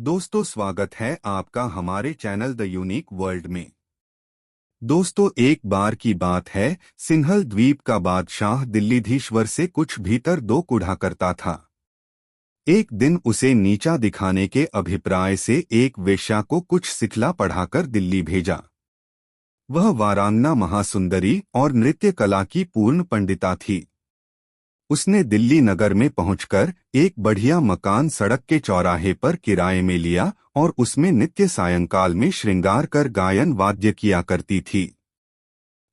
दोस्तों, स्वागत है आपका हमारे चैनल द यूनिक वर्ल्ड में। दोस्तों, एक बार की बात है, सिंहल द्वीप का बादशाह दिल्लीधीश्वर से कुछ भीतर दो कुढ़ा करता था। एक दिन उसे नीचा दिखाने के अभिप्राय से एक वेश्या को कुछ सिखला पढ़ाकर दिल्ली भेजा। वह वारांगना महासुंदरी और नृत्य कला की पूर्ण पंडिता थी। उसने दिल्ली नगर में पहुंचकर एक बढ़िया मकान सड़क के चौराहे पर किराए में लिया और उसमें नित्य सायंकाल में श्रृंगार कर गायन वाद्य किया करती थी।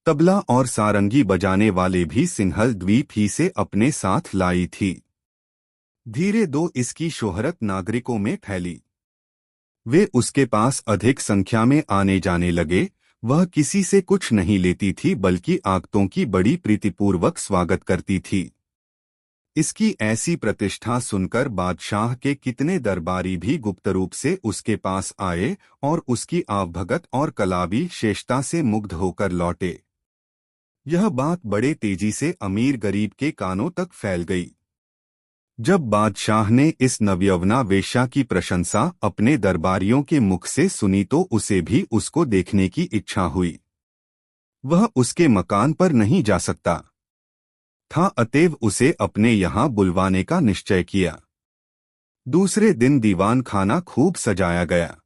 तबला और सारंगी बजाने वाले भी सिंहल द्वीप ही से अपने साथ लाई थी। धीरे दो इसकी शोहरत नागरिकों में फैली। वे उसके पास अधिक संख्या में आने जाने लगे। वह किसी से कुछ नहीं लेती थी, बल्कि आगतों की बड़ी प्रीतिपूर्वक स्वागत करती थी। इसकी ऐसी प्रतिष्ठा सुनकर बादशाह के कितने दरबारी भी गुप्त रूप से उसके पास आए और उसकी आवभगत और कलावी शेषता से मुग्ध होकर लौटे। यह बात बड़े तेजी से अमीर गरीब के कानों तक फैल गई। जब बादशाह ने इस नवयवना वेश्या की प्रशंसा अपने दरबारियों के मुख से सुनी तो उसे भी उसको देखने की इच्छा हुई। वह उसके मकान पर नहीं जा सकता था, अतएव उसे अपने यहाँ बुलवाने का निश्चय किया। दूसरे दिन दीवान खाना खूब सजाया गया।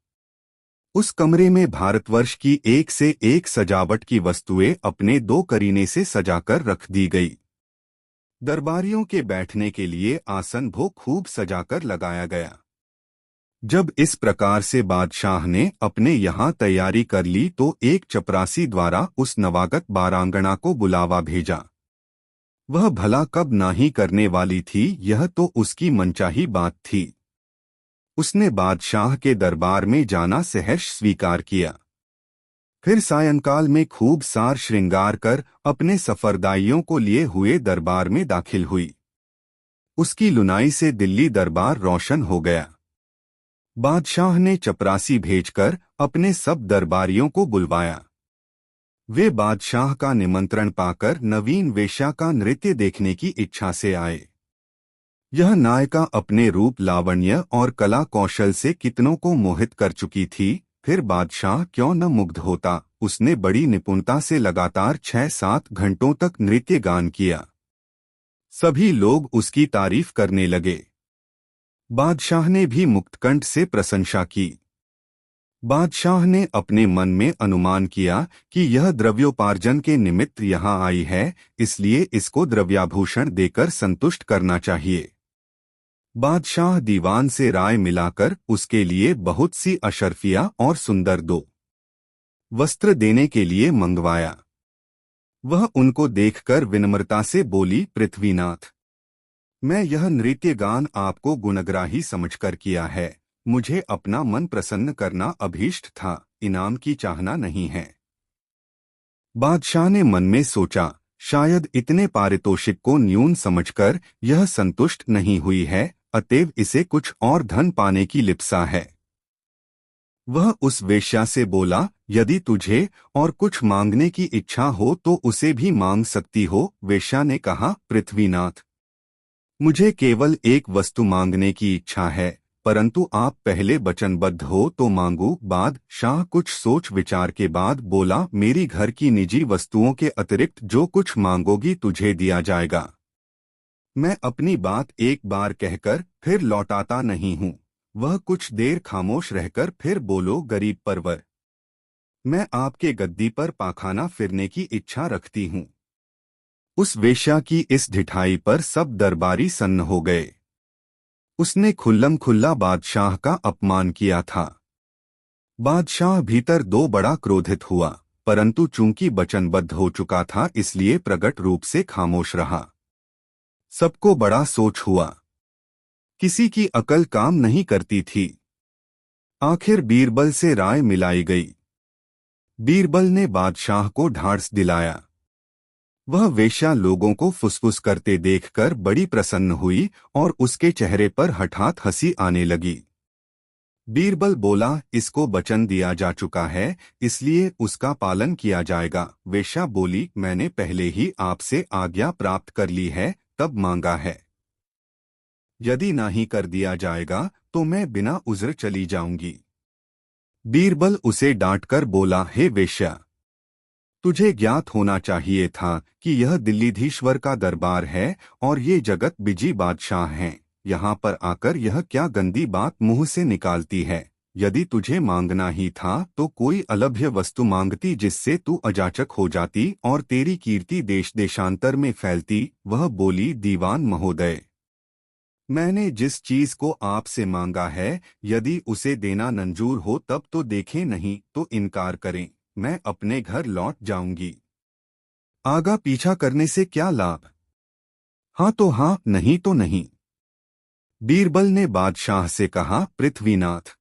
उस कमरे में भारतवर्ष की एक से एक सजावट की वस्तुएं अपने दो करीने से सजाकर रख दी गई। दरबारियों के बैठने के लिए आसन भो खूब सजाकर लगाया गया। जब इस प्रकार से बादशाह ने अपने यहाँ तैयारी कर ली तो एक चपरासी द्वारा उस नवागत बारांगना को बुलावा भेजा। वह भला कब नाही करने वाली थी, यह तो उसकी मनचाही बात थी। उसने बादशाह के दरबार में जाना सहर्ष स्वीकार किया। फिर सायंकाल में खूब सार श्रृंगार कर अपने सफरदाइयों को लिए हुए दरबार में दाखिल हुई। उसकी लुनाई से दिल्ली दरबार रोशन हो गया। बादशाह ने चपरासी भेजकर अपने सब दरबारियों को बुलवाया। वे बादशाह का निमंत्रण पाकर नवीन वेश्या का नृत्य देखने की इच्छा से आए। यह नायिका अपने रूप लावण्य और कला कौशल से कितनों को मोहित कर चुकी थी। फिर बादशाह क्यों न मुग्ध होता। उसने बड़ी निपुणता से लगातार 6-7 घंटों तक नृत्य गान किया। सभी लोग उसकी तारीफ करने लगे। बादशाह ने भी मुक्तकंठ से प्रशंसा की। बादशाह ने अपने मन में अनुमान किया कि यह द्रव्योपार्जन के निमित्त यहाँ आई है, इसलिए इसको द्रव्याभूषण देकर संतुष्ट करना चाहिए। बादशाह दीवान से राय मिलाकर उसके लिए बहुत सी अशर्फिया और सुंदर दो वस्त्र देने के लिए मंगवाया। वह उनको देखकर विनम्रता से बोली, पृथ्वीनाथ, मैं यह नृत्य गान आपको गुणग्राही समझकर किया है। मुझे अपना मन प्रसन्न करना अभीष्ट था, इनाम की चाहना नहीं है। बादशाह ने मन में सोचा, शायद इतने पारितोषिक को न्यून समझकर यह संतुष्ट नहीं हुई है, अतएव इसे कुछ और धन पाने की लिप्सा है। वह उस वेश्या से बोला, यदि तुझे और कुछ मांगने की इच्छा हो तो उसे भी मांग सकती हो। वेश्या ने कहा, पृथ्वीनाथ, मुझे केवल एक वस्तु मांगने की इच्छा है, परंतु आप पहले वचनबद्ध हो तो मांगू। बादशाह कुछ सोच विचार के बाद बोला, मेरी घर की निजी वस्तुओं के अतिरिक्त जो कुछ मांगोगी तुझे दिया जाएगा। मैं अपनी बात एक बार कहकर फिर लौटाता नहीं हूँ। वह कुछ देर खामोश रहकर फिर बोलो, गरीब परवर, मैं आपके गद्दी पर पाखाना फिरने की इच्छा रखती हूँ। उस वेश्या की इस ढिठाई पर सब दरबारी सन्न हो गए। उसने खुल्लम खुल्ला बादशाह का अपमान किया था। बादशाह भीतर दो बड़ा क्रोधित हुआ, परंतु चूंकि वचनबद्ध हो चुका था इसलिए प्रगट रूप से खामोश रहा। सबको बड़ा सोच हुआ। किसी की अकल काम नहीं करती थी। आखिर बीरबल से राय मिलाई गई। बीरबल ने बादशाह को ढांढस दिलाया। वह वेश्या लोगों को फुसफुस करते देखकर बड़ी प्रसन्न हुई और उसके चेहरे पर हठात हंसी आने लगी। बीरबल बोला, इसको वचन दिया जा चुका है, इसलिए उसका पालन किया जाएगा। वेश्या बोली, मैंने पहले ही आपसे आज्ञा प्राप्त कर ली है, तब मांगा है। यदि नहीं कर दिया जाएगा तो मैं बिना उज़्र चली जाऊंगी। बीरबल उसे डांटकर बोला, हे वेश्या, तुझे ज्ञात होना चाहिए था कि यह दिल्लीधीश्वर का दरबार है और ये जगत बिजी बादशाह हैं। यहाँ पर आकर यह क्या गंदी बात मुंह से निकालती है। यदि तुझे मांगना ही था तो कोई अलभ्य वस्तु मांगती जिससे तू अजाचक हो जाती और तेरी कीर्ति देश देशांतर में फैलती। वह बोली, दीवान महोदय, मैंने जिस चीज को आपसे मांगा है, यदि उसे देना मंजूर हो तब तो देखें, नहीं तो इनकार करें। मैं अपने घर लौट जाऊंगी। आगा पीछा करने से क्या लाभ? हाँ तो हाँ, नहीं तो नहीं। बीरबल ने बादशाह से कहा, पृथ्वीनाथ,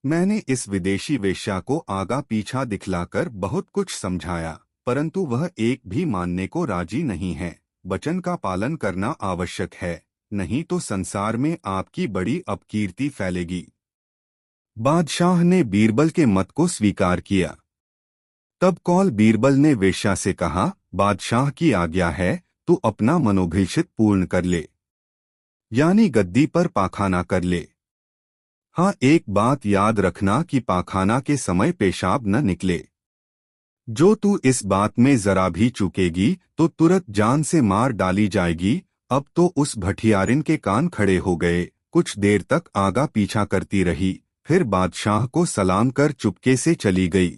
मैंने इस विदेशी वेश्या को आगा पीछा दिखलाकर बहुत कुछ समझाया, परंतु वह एक भी मानने को राजी नहीं है। वचन का पालन करना आवश्यक है, नहीं तो संसार में आपकी बड़ी अपकीर्ति फैलेगी। बादशाह ने बीरबल के मत को स्वीकार किया। तब कौल बीरबल ने वेश्या से कहा, बादशाह की आज्ञा है, तू अपना मनोभिषित पूर्ण कर ले, यानी गद्दी पर पाखाना कर ले। हाँ, एक बात याद रखना कि पाखाना के समय पेशाब न निकले। जो तू इस बात में जरा भी चूकेगी तो तुरंत जान से मार डाली जाएगी। अब तो उस भठियारिन के कान खड़े हो गए। कुछ देर तक आगा पीछा करती रही, फिर बादशाह को सलाम कर चुपके से चली गई।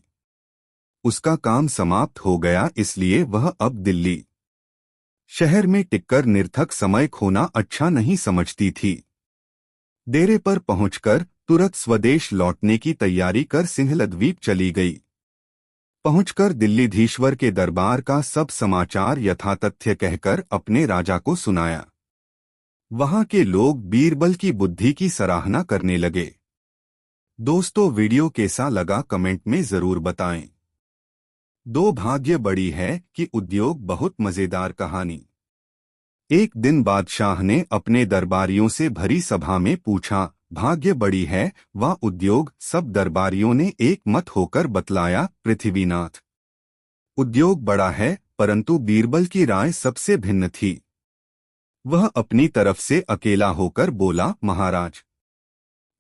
उसका काम समाप्त हो गया, इसलिए वह अब दिल्ली शहर में टिककर निर्थक समय खोना अच्छा नहीं समझती थी। डेरे पर पहुंचकर तुरंत स्वदेश लौटने की तैयारी कर सिंहलद्वीप चली गई। पहुंचकर दिल्लीधीश्वर के दरबार का सब समाचार यथातथ्य कहकर अपने राजा को सुनाया। वहां के लोग बीरबल की बुद्धि की सराहना करने लगे। दोस्तों, वीडियो कैसा लगा कमेंट में जरूर बताएं। दो भाग्य बड़ी है कि उद्योग बहुत मजेदार कहानी। एक दिन बादशाह ने अपने दरबारियों से भरी सभा में पूछा, भाग्य बड़ी है व उद्योग? सब दरबारियों ने एक मत होकर बतलाया, पृथ्वीनाथ, उद्योग बड़ा है, परंतु बीरबल की राय सबसे भिन्न थी। वह अपनी तरफ से अकेला होकर बोला, महाराज,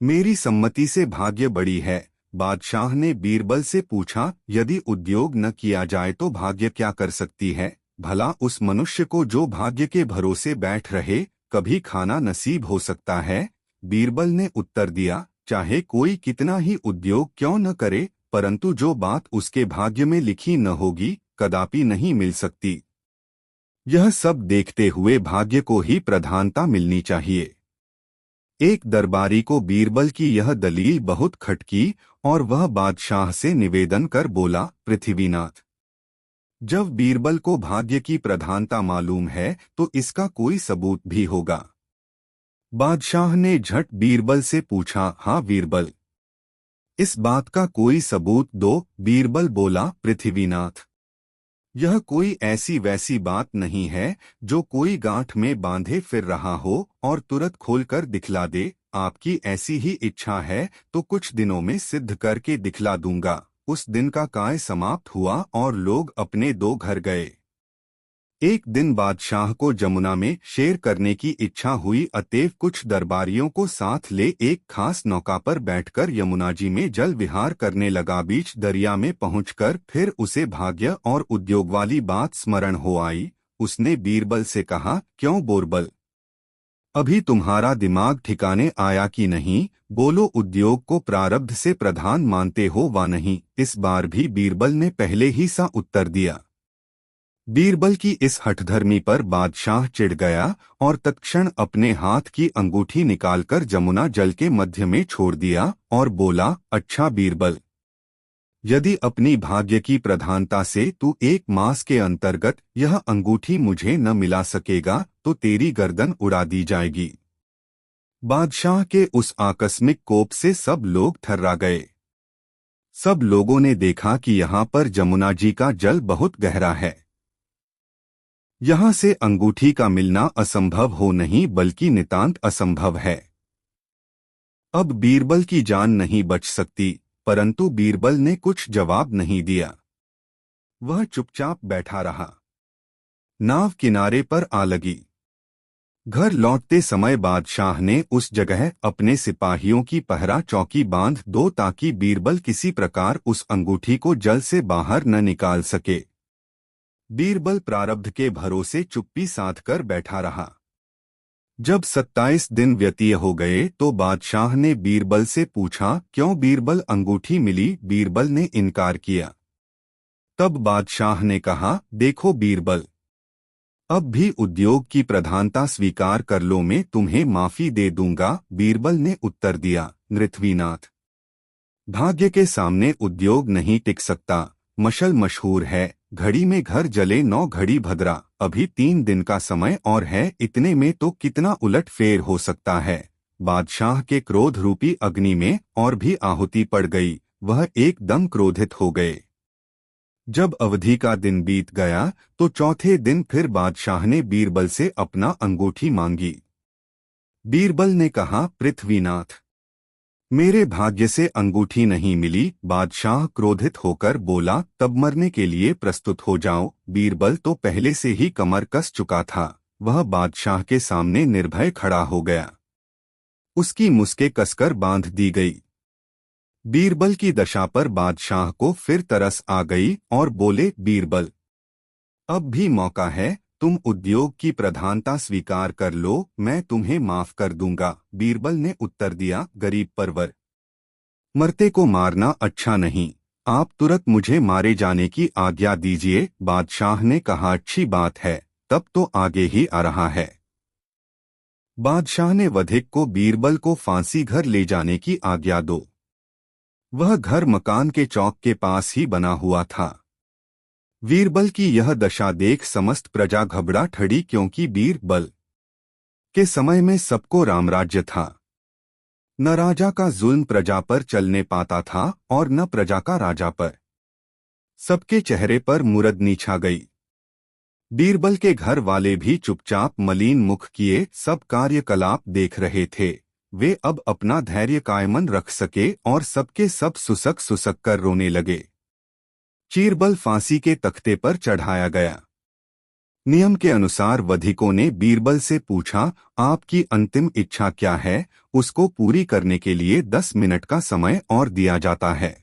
मेरी सम्मति से भाग्य बड़ी है। बादशाह ने बीरबल से पूछा, यदि उद्योग न किया जाए तो भाग्य क्या कर सकती है? भला उस मनुष्य को जो भाग्य के भरोसे बैठ रहे, कभी खाना नसीब हो सकता है? बीरबल ने उत्तर दिया, चाहे कोई कितना ही उद्योग क्यों न करे, परंतु जो बात उसके भाग्य में लिखी न होगी, कदापि नहीं मिल सकती। यह सब देखते हुए भाग्य को ही प्रधानता मिलनी चाहिए। एक दरबारी को बीरबल की यह दलील बहुत खटकी और वह बादशाह से निवेदन कर बोला, पृथ्वीनाथ, जब बीरबल को भाग्य की प्रधानता मालूम है तो इसका कोई सबूत भी होगा। बादशाह ने झट बीरबल से पूछा, हाँ बीरबल, इस बात का कोई सबूत दो। बीरबल बोला, पृथ्वीनाथ, यह कोई ऐसी वैसी बात नहीं है जो कोई गांठ में बांधे फिर रहा हो और तुरंत खोलकर दिखला दे। आपकी ऐसी ही इच्छा है तो कुछ दिनों में सिद्ध करके दिखला दूंगा। उस दिन का काय समाप्त हुआ और लोग अपने दो घर गए। एक दिन बादशाह को जमुना में शेर करने की इच्छा हुई, अतएव कुछ दरबारियों को साथ ले एक खास नौका पर बैठकर यमुना जी में जल विहार करने लगा। बीच दरिया में पहुंचकर फिर उसे भाग्य और उद्योग वाली बात स्मरण हो आई। उसने बीरबल से कहा, क्यों बोरबल, अभी तुम्हारा दिमाग ठिकाने आया कि नहीं? बोलो, उद्योग को प्रारब्ध से प्रधान मानते हो वा नहीं? इस बार भी बीरबल ने पहले ही सा उत्तर दिया। बीरबल की इस हठधर्मी पर बादशाह चिढ़ गया और तत्क्षण अपने हाथ की अंगूठी निकालकर जमुना जल के मध्य में छोड़ दिया और बोला, अच्छा बीरबल, यदि अपनी भाग्य की प्रधानता से तू एक मास के अंतर्गत यह अंगूठी मुझे न मिला सकेगा तो तेरी गर्दन उड़ा दी जाएगी। बादशाह के उस आकस्मिक कोप से सब लोग थर्रा गए। सब लोगों ने देखा कि यहाँ पर जमुना जी का जल बहुत गहरा है। यहाँ से अंगूठी का मिलना असंभव हो नहीं बल्कि नितांत असंभव है। अब बीरबल की जान नहीं बच सकती, परंतु बीरबल ने कुछ जवाब नहीं दिया। वह चुपचाप बैठा रहा। नाव किनारे पर आ लगी। घर लौटते समय बादशाह ने उस जगह अपने सिपाहियों की पहरा चौकी बांध दो ताकि बीरबल किसी प्रकार उस अंगूठी को जल से बाहर न निकाल सके। बीरबल प्रारब्ध के भरोसे चुप्पी साध कर बैठा रहा। जब 27 दिन व्यतीत हो गए तो बादशाह ने बीरबल से पूछा, क्यों बीरबल अंगूठी मिली? बीरबल ने इनकार किया। तब बादशाह ने कहा, देखो बीरबल, अब भी उद्योग की प्रधानता स्वीकार कर लो, मैं तुम्हें माफी दे दूंगा। बीरबल ने उत्तर दिया, नृथ्वीनाथ, भाग्य के सामने उद्योग नहीं टिक सकता। मशल मशहूर है, घड़ी में घर जले 9 घड़ी भद्रा। अभी 3 दिन का समय और है, इतने में तो कितना उलट फेर हो सकता है। बादशाह के क्रोध रूपी अग्नि में और भी आहुति पड़ गई। वह एकदम क्रोधित हो गए। जब अवधि का दिन बीत गया तो चौथे दिन फिर बादशाह ने बीरबल से अपना अंगूठी मांगी। बीरबल ने कहा, पृथ्वीनाथ, मेरे भाग्य से अंगूठी नहीं मिली। बादशाह क्रोधित होकर बोला, तब मरने के लिए प्रस्तुत हो जाओ। बीरबल तो पहले से ही कमर कस चुका था। वह बादशाह के सामने निर्भय खड़ा हो गया। उसकी मुस्के कसकर बांध दी गई। बीरबल की दशा पर बादशाह को फिर तरस आ गई और बोले, बीरबल, अब भी मौका है, तुम उद्योग की प्रधानता स्वीकार कर लो, मैं तुम्हें माफ कर दूंगा। बीरबल ने उत्तर दिया, गरीब परवर, मरते को मारना अच्छा नहीं। आप तुरंत मुझे मारे जाने की आज्ञा दीजिए। बादशाह ने कहा, अच्छी बात है, तब तो आगे ही आ रहा है। बादशाह ने वधिक को बीरबल को फांसी घर ले जाने की आज्ञा दो। वह घर मकान के चौक के पास ही बना हुआ था। बीरबल की यह दशा देख समस्त प्रजा घबरा ठड़ी, क्योंकि बीरबल के समय में सबको रामराज्य था। न राजा का जुल्म प्रजा पर चलने पाता था और न प्रजा का राजा पर। सबके चेहरे पर मुरदनी छा गई। बीरबल के घर वाले भी चुपचाप मलिन मुख किए सब कार्यकलाप देख रहे थे। वे अब अपना धैर्य कायमन रख सके और सबके सब सुसक सुसक कर रोने लगे। चीरबल फांसी के तख्ते पर चढ़ाया गया। नियम के अनुसार वधिकों ने बीरबल से पूछा, आपकी अंतिम इच्छा क्या है? उसको पूरी करने के लिए 10 मिनट का समय और दिया जाता है।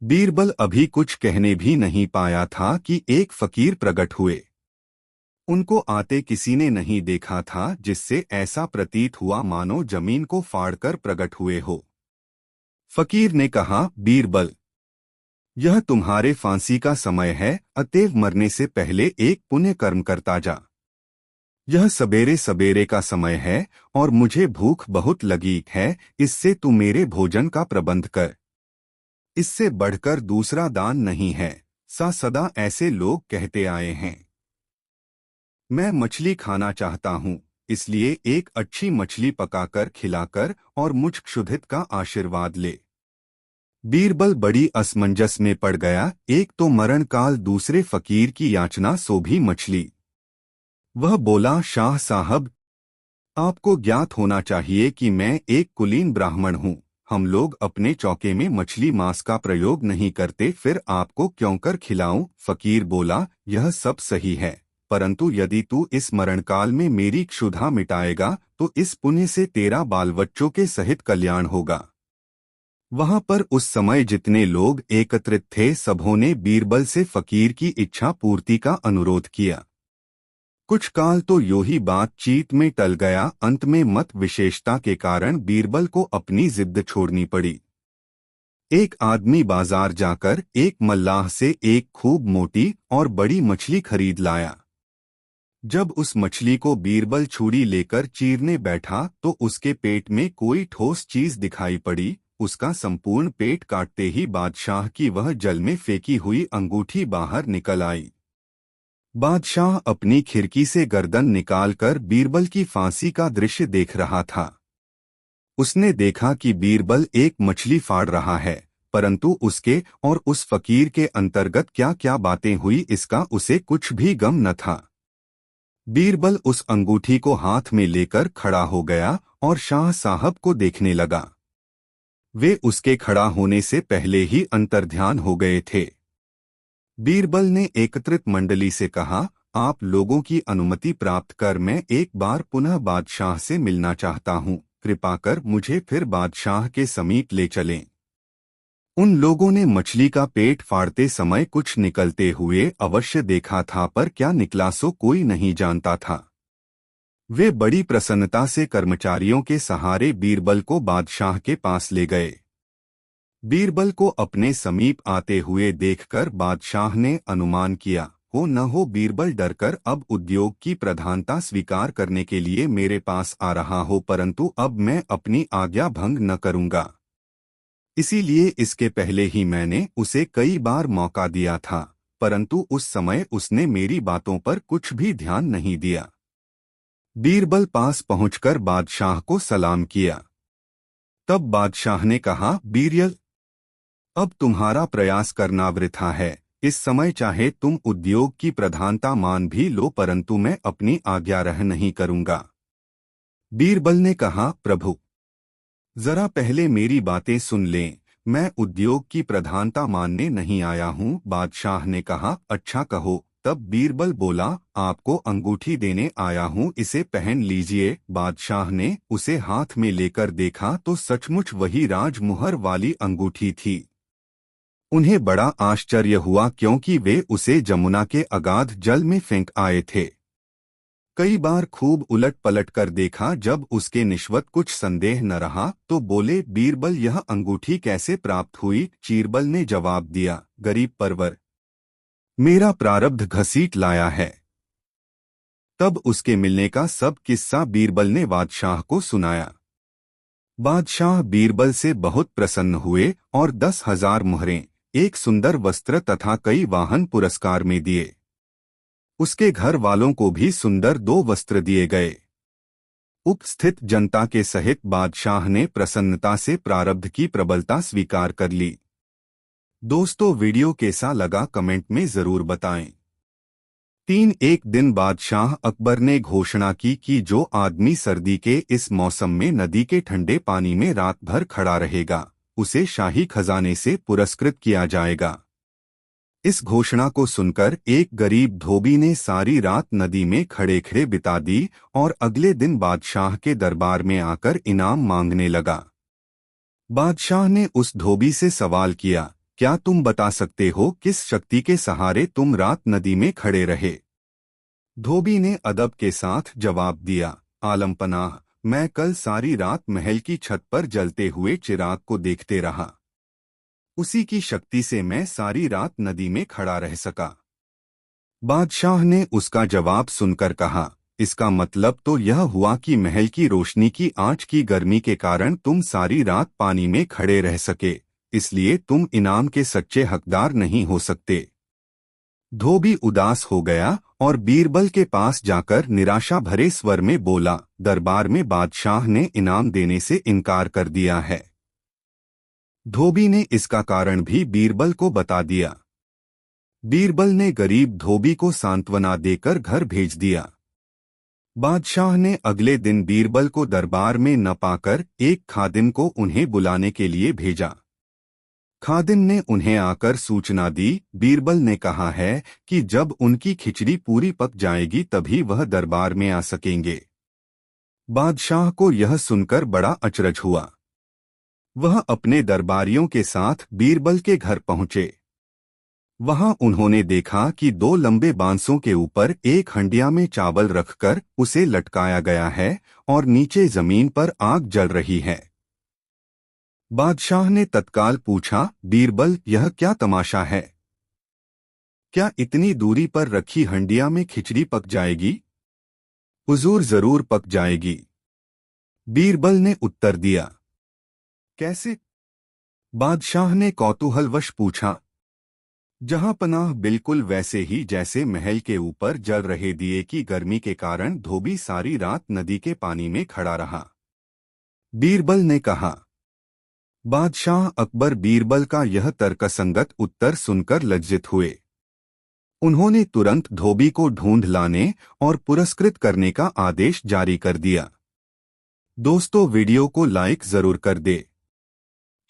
बीरबल अभी कुछ कहने भी नहीं पाया था कि एक फकीर प्रकट हुए। उनको आते किसी ने नहीं देखा था, जिससे ऐसा प्रतीत हुआ मानो जमीन को फाड़कर प्रकट हुए हो। फकीर ने कहा, बीरबल, यह तुम्हारे फांसी का समय है, अतएव मरने से पहले एक पुण्य कर्म करता जा। यह सवेरे सवेरे का समय है और मुझे भूख बहुत लगी है, इससे तू मेरे भोजन का प्रबंध कर। इससे बढ़कर दूसरा दान नहीं है। सदा ऐसे लोग कहते आए हैं। मैं मछली खाना चाहता हूँ, इसलिए एक अच्छी मछली पकाकर खिलाकर और मुझ क्षुधित का आशीर्वाद ले। बीरबल बड़ी असमंजस में पड़ गया। एक तो मरण काल, दूसरे फकीर की याचना, सो भी मछली। वह बोला, शाह साहब, आपको ज्ञात होना चाहिए कि मैं एक कुलीन ब्राह्मण हूँ। हम लोग अपने चौके में मछली मांस का प्रयोग नहीं करते, फिर आपको क्यों कर खिलाऊं? फकीर बोला, यह सब सही है, परंतु यदि तू इस मरणकाल में मेरी क्षुधा मिटाएगा तो इस पुण्य से तेरा बाल बच्चों के सहित कल्याण होगा। वहां पर उस समय जितने लोग एकत्रित थे, सबों ने बीरबल से फकीर की इच्छा पूर्ति का अनुरोध किया। कुछ काल तो यो ही बातचीत में टल गया। अंत में मत विशेषता के कारण बीरबल को अपनी जिद छोड़नी पड़ी। एक आदमी बाजार जाकर एक मल्लाह से एक खूब मोटी और बड़ी मछली खरीद लाया। जब उस मछली को बीरबल छुरी लेकर चीरने बैठा तो उसके पेट में कोई ठोस चीज दिखाई पड़ी। उसका संपूर्ण पेट काटते ही बादशाह की वह जल में फेंकी हुई अंगूठी बाहर निकल आई। बादशाह अपनी खिड़की से गर्दन निकालकर बीरबल की फांसी का दृश्य देख रहा था। उसने देखा कि बीरबल एक मछली फाड़ रहा है, परंतु उसके और उस फकीर के अंतर्गत क्या क्या बातें हुई इसका उसे कुछ भी गम न था। बीरबल उस अंगूठी को हाथ में लेकर खड़ा हो गया और शाह साहब को देखने लगा। वे उसके खड़ा होने से पहले ही अंतर्ध्यान हो गए थे। बीरबल ने एकत्रित मंडली से कहा, आप लोगों की अनुमति प्राप्त कर मैं एक बार पुनः बादशाह से मिलना चाहता हूँ। कृपा कर मुझे फिर बादशाह के समीप ले चलें। उन लोगों ने मछली का पेट फाड़ते समय कुछ निकलते हुए अवश्य देखा था, पर क्या निकला सो कोई नहीं जानता था। वे बड़ी प्रसन्नता से कर्मचारियों के सहारे बीरबल को बादशाह के पास ले गए। बीरबल को अपने समीप आते हुए देखकर बादशाह ने अनुमान किया, हो न हो बीरबल डरकर अब उद्योग की प्रधानता स्वीकार करने के लिए मेरे पास आ रहा हो, परंतु अब मैं अपनी आज्ञा भंग न करूंगा। इसीलिए इसके पहले ही मैंने उसे कई बार मौका दिया था, परंतु उस समय उसने मेरी बातों पर कुछ भी ध्यान नहीं दिया। बीरबल पास पहुंचकर बादशाह को सलाम किया। तब बादशाह ने कहा, बीरबल, अब तुम्हारा प्रयास करना वृथा है। इस समय चाहे तुम उद्योग की प्रधानता मान भी लो, परंतु मैं अपनी आज्ञा रह नहीं करूंगा। बीरबल ने कहा, प्रभु, जरा पहले मेरी बातें सुन लें। मैं उद्योग की प्रधानता मानने नहीं आया हूँ। बादशाह ने कहा, अच्छा कहो। तब बीरबल बोला, आपको अंगूठी देने आया हूँ, इसे पहन लीजिए। बादशाह ने उसे हाथ में लेकर देखा तो सचमुच वही राजमुहर वाली अंगूठी थी। उन्हें बड़ा आश्चर्य हुआ, क्योंकि वे उसे जमुना के अगाध जल में फेंक आए थे। कई बार खूब उलट पलट कर देखा, जब उसके निश्वत कुछ संदेह न रहा तो बोले, बीरबल, यह अंगूठी कैसे प्राप्त हुई? चीरबल ने जवाब दिया, गरीब परवर, मेरा प्रारब्ध घसीट लाया है। तब उसके मिलने का सब किस्सा बीरबल ने बादशाह को सुनाया। बादशाह बीरबल से बहुत प्रसन्न हुए और 10,000 मुहरें, एक सुंदर वस्त्र तथा कई वाहन पुरस्कार में दिए। उसके घर वालों को भी सुंदर 2 वस्त्र दिए गए। उपस्थित जनता के सहित बादशाह ने प्रसन्नता से प्रारब्ध की प्रबलता स्वीकार कर ली। दोस्तों, वीडियो कैसा लगा कमेंट में जरूर बताएं। एक दिन बादशाह अकबर ने घोषणा की कि जो आदमी सर्दी के इस मौसम में नदी के ठंडे पानी में रात भर खड़ा रहेगा, उसे शाही खजाने से पुरस्कृत किया जाएगा। इस घोषणा को सुनकर एक गरीब धोबी ने सारी रात नदी में खड़े खड़े बिता दी और अगले दिन बादशाह के दरबार में आकर इनाम मांगने लगा। बादशाह ने उस धोबी से सवाल किया, क्या तुम बता सकते हो किस शक्ति के सहारे तुम रात नदी में खड़े रहे? धोबी ने अदब के साथ जवाब दिया, आलमपनाह, मैं कल सारी रात महल की छत पर जलते हुए चिराग को देखते रहा। उसी की शक्ति से मैं सारी रात नदी में खड़ा रह सका। बादशाह ने उसका जवाब सुनकर कहा, इसका मतलब तो यह हुआ कि महल की रोशनी की आंच की गर्मी के कारण तुम सारी रात पानी में खड़े रह सके, इसलिए तुम इनाम के सच्चे हकदार नहीं हो सकते। धोबी उदास हो गया और बीरबल के पास जाकर निराशा भरे स्वर में बोला, दरबार में बादशाह ने इनाम देने से इनकार कर दिया है। धोबी ने इसका कारण भी बीरबल को बता दिया। बीरबल ने गरीब धोबी को सांत्वना देकर घर भेज दिया। बादशाह ने अगले दिन बीरबल को दरबार में न पाकर एक खादिम को उन्हें बुलाने के लिए भेजा। खादिम ने उन्हें आकर सूचना दी, बीरबल ने कहा है कि जब उनकी खिचड़ी पूरी पक जाएगी तभी वह दरबार में आ सकेंगे। बादशाह को यह सुनकर बड़ा अचरज हुआ। वह अपने दरबारियों के साथ बीरबल के घर पहुंचे। वहां उन्होंने देखा कि 2 लंबे बांसों के ऊपर एक हंडिया में चावल रखकर उसे लटकाया गया है और नीचे जमीन पर आग जल रही है। बादशाह ने तत्काल पूछा, बीरबल, यह क्या तमाशा है? क्या इतनी दूरी पर रखी हंडिया में खिचड़ी पक जाएगी? हुजूर, जरूर पक जाएगी। बीरबल ने उत्तर दिया। कैसे? बादशाह ने कौतूहलवश पूछा। जहां पनाह, बिल्कुल वैसे ही जैसे महल के ऊपर जल रहे दिए की गर्मी के कारण धोबी सारी रात नदी के पानी में खड़ा रहा। बीरबल ने कहा। बादशाह अकबर बीरबल का यह तर्कसंगत उत्तर सुनकर लज्जित हुए। उन्होंने तुरंत धोबी को ढूंढ लाने और पुरस्कृत करने का आदेश जारी कर दिया। दोस्तों, वीडियो को लाइक जरूर कर दे।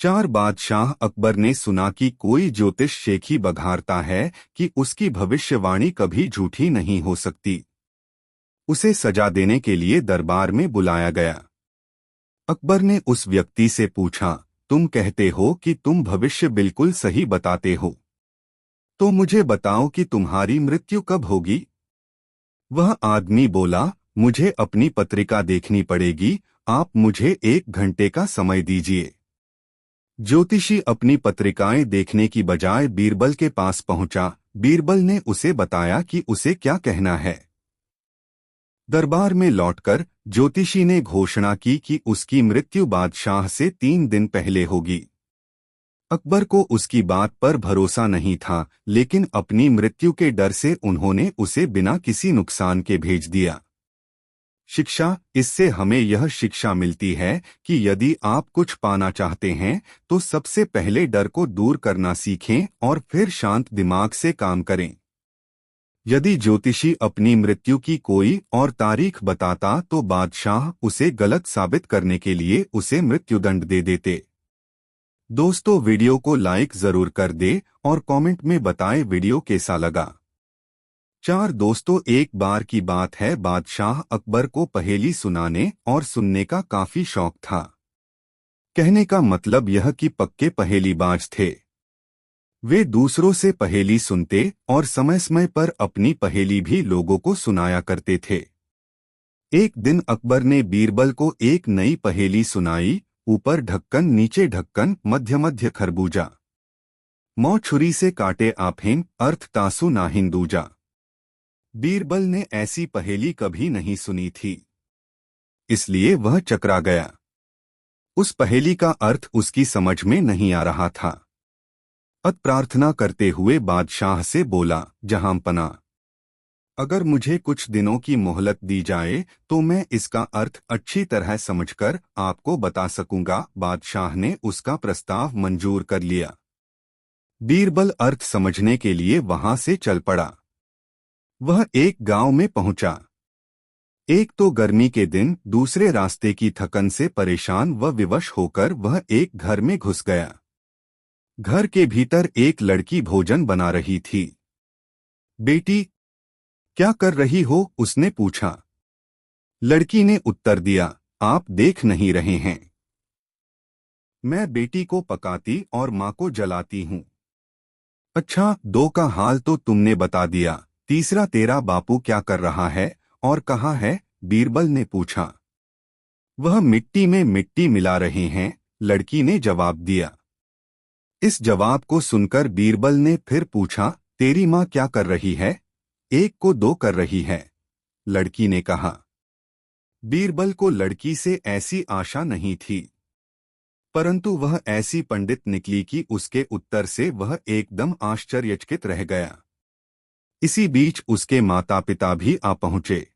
4 बादशाह अकबर ने सुना कि कोई ज्योतिष शेखी बघारता है कि उसकी भविष्यवाणी कभी झूठी नहीं हो सकती। उसे सजा देने के लिए दरबार में बुलाया गया। अकबर ने उस व्यक्ति से पूछा, तुम कहते हो कि तुम भविष्य बिल्कुल सही बताते हो, तो मुझे बताओ कि तुम्हारी मृत्यु कब होगी। वह आदमी बोला, मुझे अपनी पत्रिका देखनी पड़ेगी, आप मुझे 1 घंटे का समय दीजिए। ज्योतिषी अपनी पत्रिकाएं देखने की बजाय बीरबल के पास पहुंचा। बीरबल ने उसे बताया कि उसे क्या कहना है। दरबार में लौटकर ज्योतिषी ने घोषणा की कि उसकी मृत्यु बादशाह से 3 दिन पहले होगी। अकबर को उसकी बात पर भरोसा नहीं था, लेकिन अपनी मृत्यु के डर से उन्होंने उसे बिना किसी नुकसान के भेज दिया। शिक्षा। इससे हमें यह शिक्षा मिलती है कि यदि आप कुछ पाना चाहते हैं तो सबसे पहले डर को दूर करना सीखें और फिर शांत दिमाग से काम करें। यदि ज्योतिषी अपनी मृत्यु की कोई और तारीख बताता तो बादशाह उसे गलत साबित करने के लिए उसे मृत्युदंड दे देते। दोस्तों, वीडियो को लाइक जरूर कर दे और कमेंट में बताएं वीडियो कैसा लगा। 4 दोस्तों, एक बार की बात है, बादशाह अकबर को पहेली सुनाने और सुनने का काफी शौक था। कहने का मतलब यह कि पक्के पहेलीबाज थे। वे दूसरों से पहेली सुनते और समय समय पर अपनी पहेली भी लोगों को सुनाया करते थे। एक दिन अकबर ने बीरबल को एक नई पहेली सुनाई। ऊपर ढक्कन, नीचे ढक्कन, मध्य मध्य खरबूजा। मौ छुरी से काटे आफेन, अर्थ तासु ना हिंदूजा। बीरबल ने ऐसी पहेली कभी नहीं सुनी थी, इसलिए वह चकरा गया। उस पहेली का अर्थ उसकी समझ में नहीं आ रहा था। अत प्रार्थना करते हुए बादशाह से बोला, जहांपना, अगर मुझे कुछ दिनों की मोहलत दी जाए तो मैं इसका अर्थ अच्छी तरह समझकर आपको बता सकूंगा। बादशाह ने उसका प्रस्ताव मंजूर कर लिया। बीरबल अर्थ समझने के लिए वहां से चल पड़ा। वह एक गांव में पहुंचा। एक तो गर्मी के दिन, दूसरे रास्ते की थकन से परेशान व विवश होकर वह एक घर में घुस गया। घर के भीतर एक लड़की भोजन बना रही थी। बेटी, क्या कर रही हो? उसने पूछा। लड़की ने उत्तर दिया, आप देख नहीं रहे हैं, मैं बेटी को पकाती और माँ को जलाती हूँ। अच्छा, 2 का हाल तो तुमने बता दिया, तीसरा तेरा बापू क्या कर रहा है और कहाँ है? बीरबल ने पूछा। वह मिट्टी में मिट्टी मिला रहे हैं, लड़की ने जवाब दिया। इस जवाब को सुनकर बीरबल ने फिर पूछा, तेरी माँ क्या कर रही है? 1 को 2 कर रही है, लड़की ने कहा। बीरबल को लड़की से ऐसी आशा नहीं थी, परंतु वह ऐसी पंडित निकली कि उसके उत्तर से वह एकदम आश्चर्यचकित रह गया। इसी बीच उसके माता पिता भी आ पहुंचे।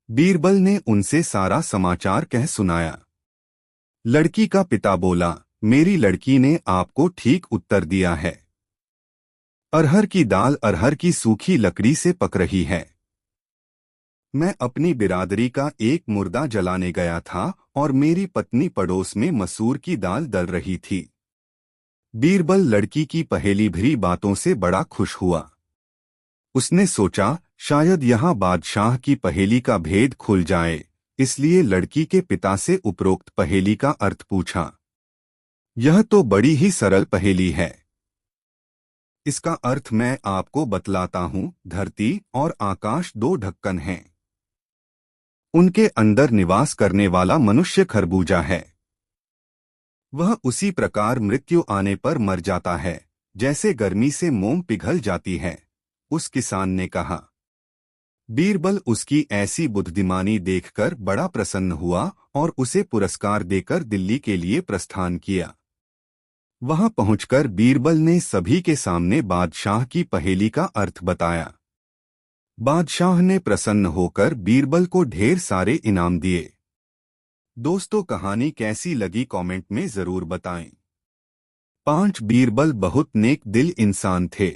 बीरबल ने उनसे सारा समाचार कह सुनाया। लड़की का पिता बोला, मेरी लड़की ने आपको ठीक उत्तर दिया है। अरहर की दाल अरहर की सूखी लकड़ी से पक रही है। मैं अपनी बिरादरी का एक मुर्दा जलाने गया था और मेरी पत्नी पड़ोस में मसूर की दाल दल रही थी। बीरबल लड़की की पहेली भरी बातों से बड़ा खुश हुआ। उसने सोचा, शायद यहाँ बादशाह की पहेली का भेद खुल जाए, इसलिए लड़की के पिता से उपरोक्त पहेली का अर्थ पूछा। यह तो बड़ी ही सरल पहेली है, इसका अर्थ मैं आपको बतलाता हूँ। धरती और आकाश 2 ढक्कन हैं। उनके अंदर निवास करने वाला मनुष्य खरबूजा है। वह उसी प्रकार मृत्यु आने पर मर जाता है, जैसे गर्मी से मोम पिघल जाती है, उस किसान ने कहा। बीरबल उसकी ऐसी बुद्धिमानी देखकर बड़ा प्रसन्न हुआ और उसे पुरस्कार देकर दिल्ली के लिए प्रस्थान किया। वहां पहुंचकर बीरबल ने सभी के सामने बादशाह की पहेली का अर्थ बताया। बादशाह ने प्रसन्न होकर बीरबल को ढेर सारे इनाम दिए। दोस्तों, कहानी कैसी लगी कमेंट में जरूर बताएं। 5 बीरबल बहुत नेक दिल इंसान थे।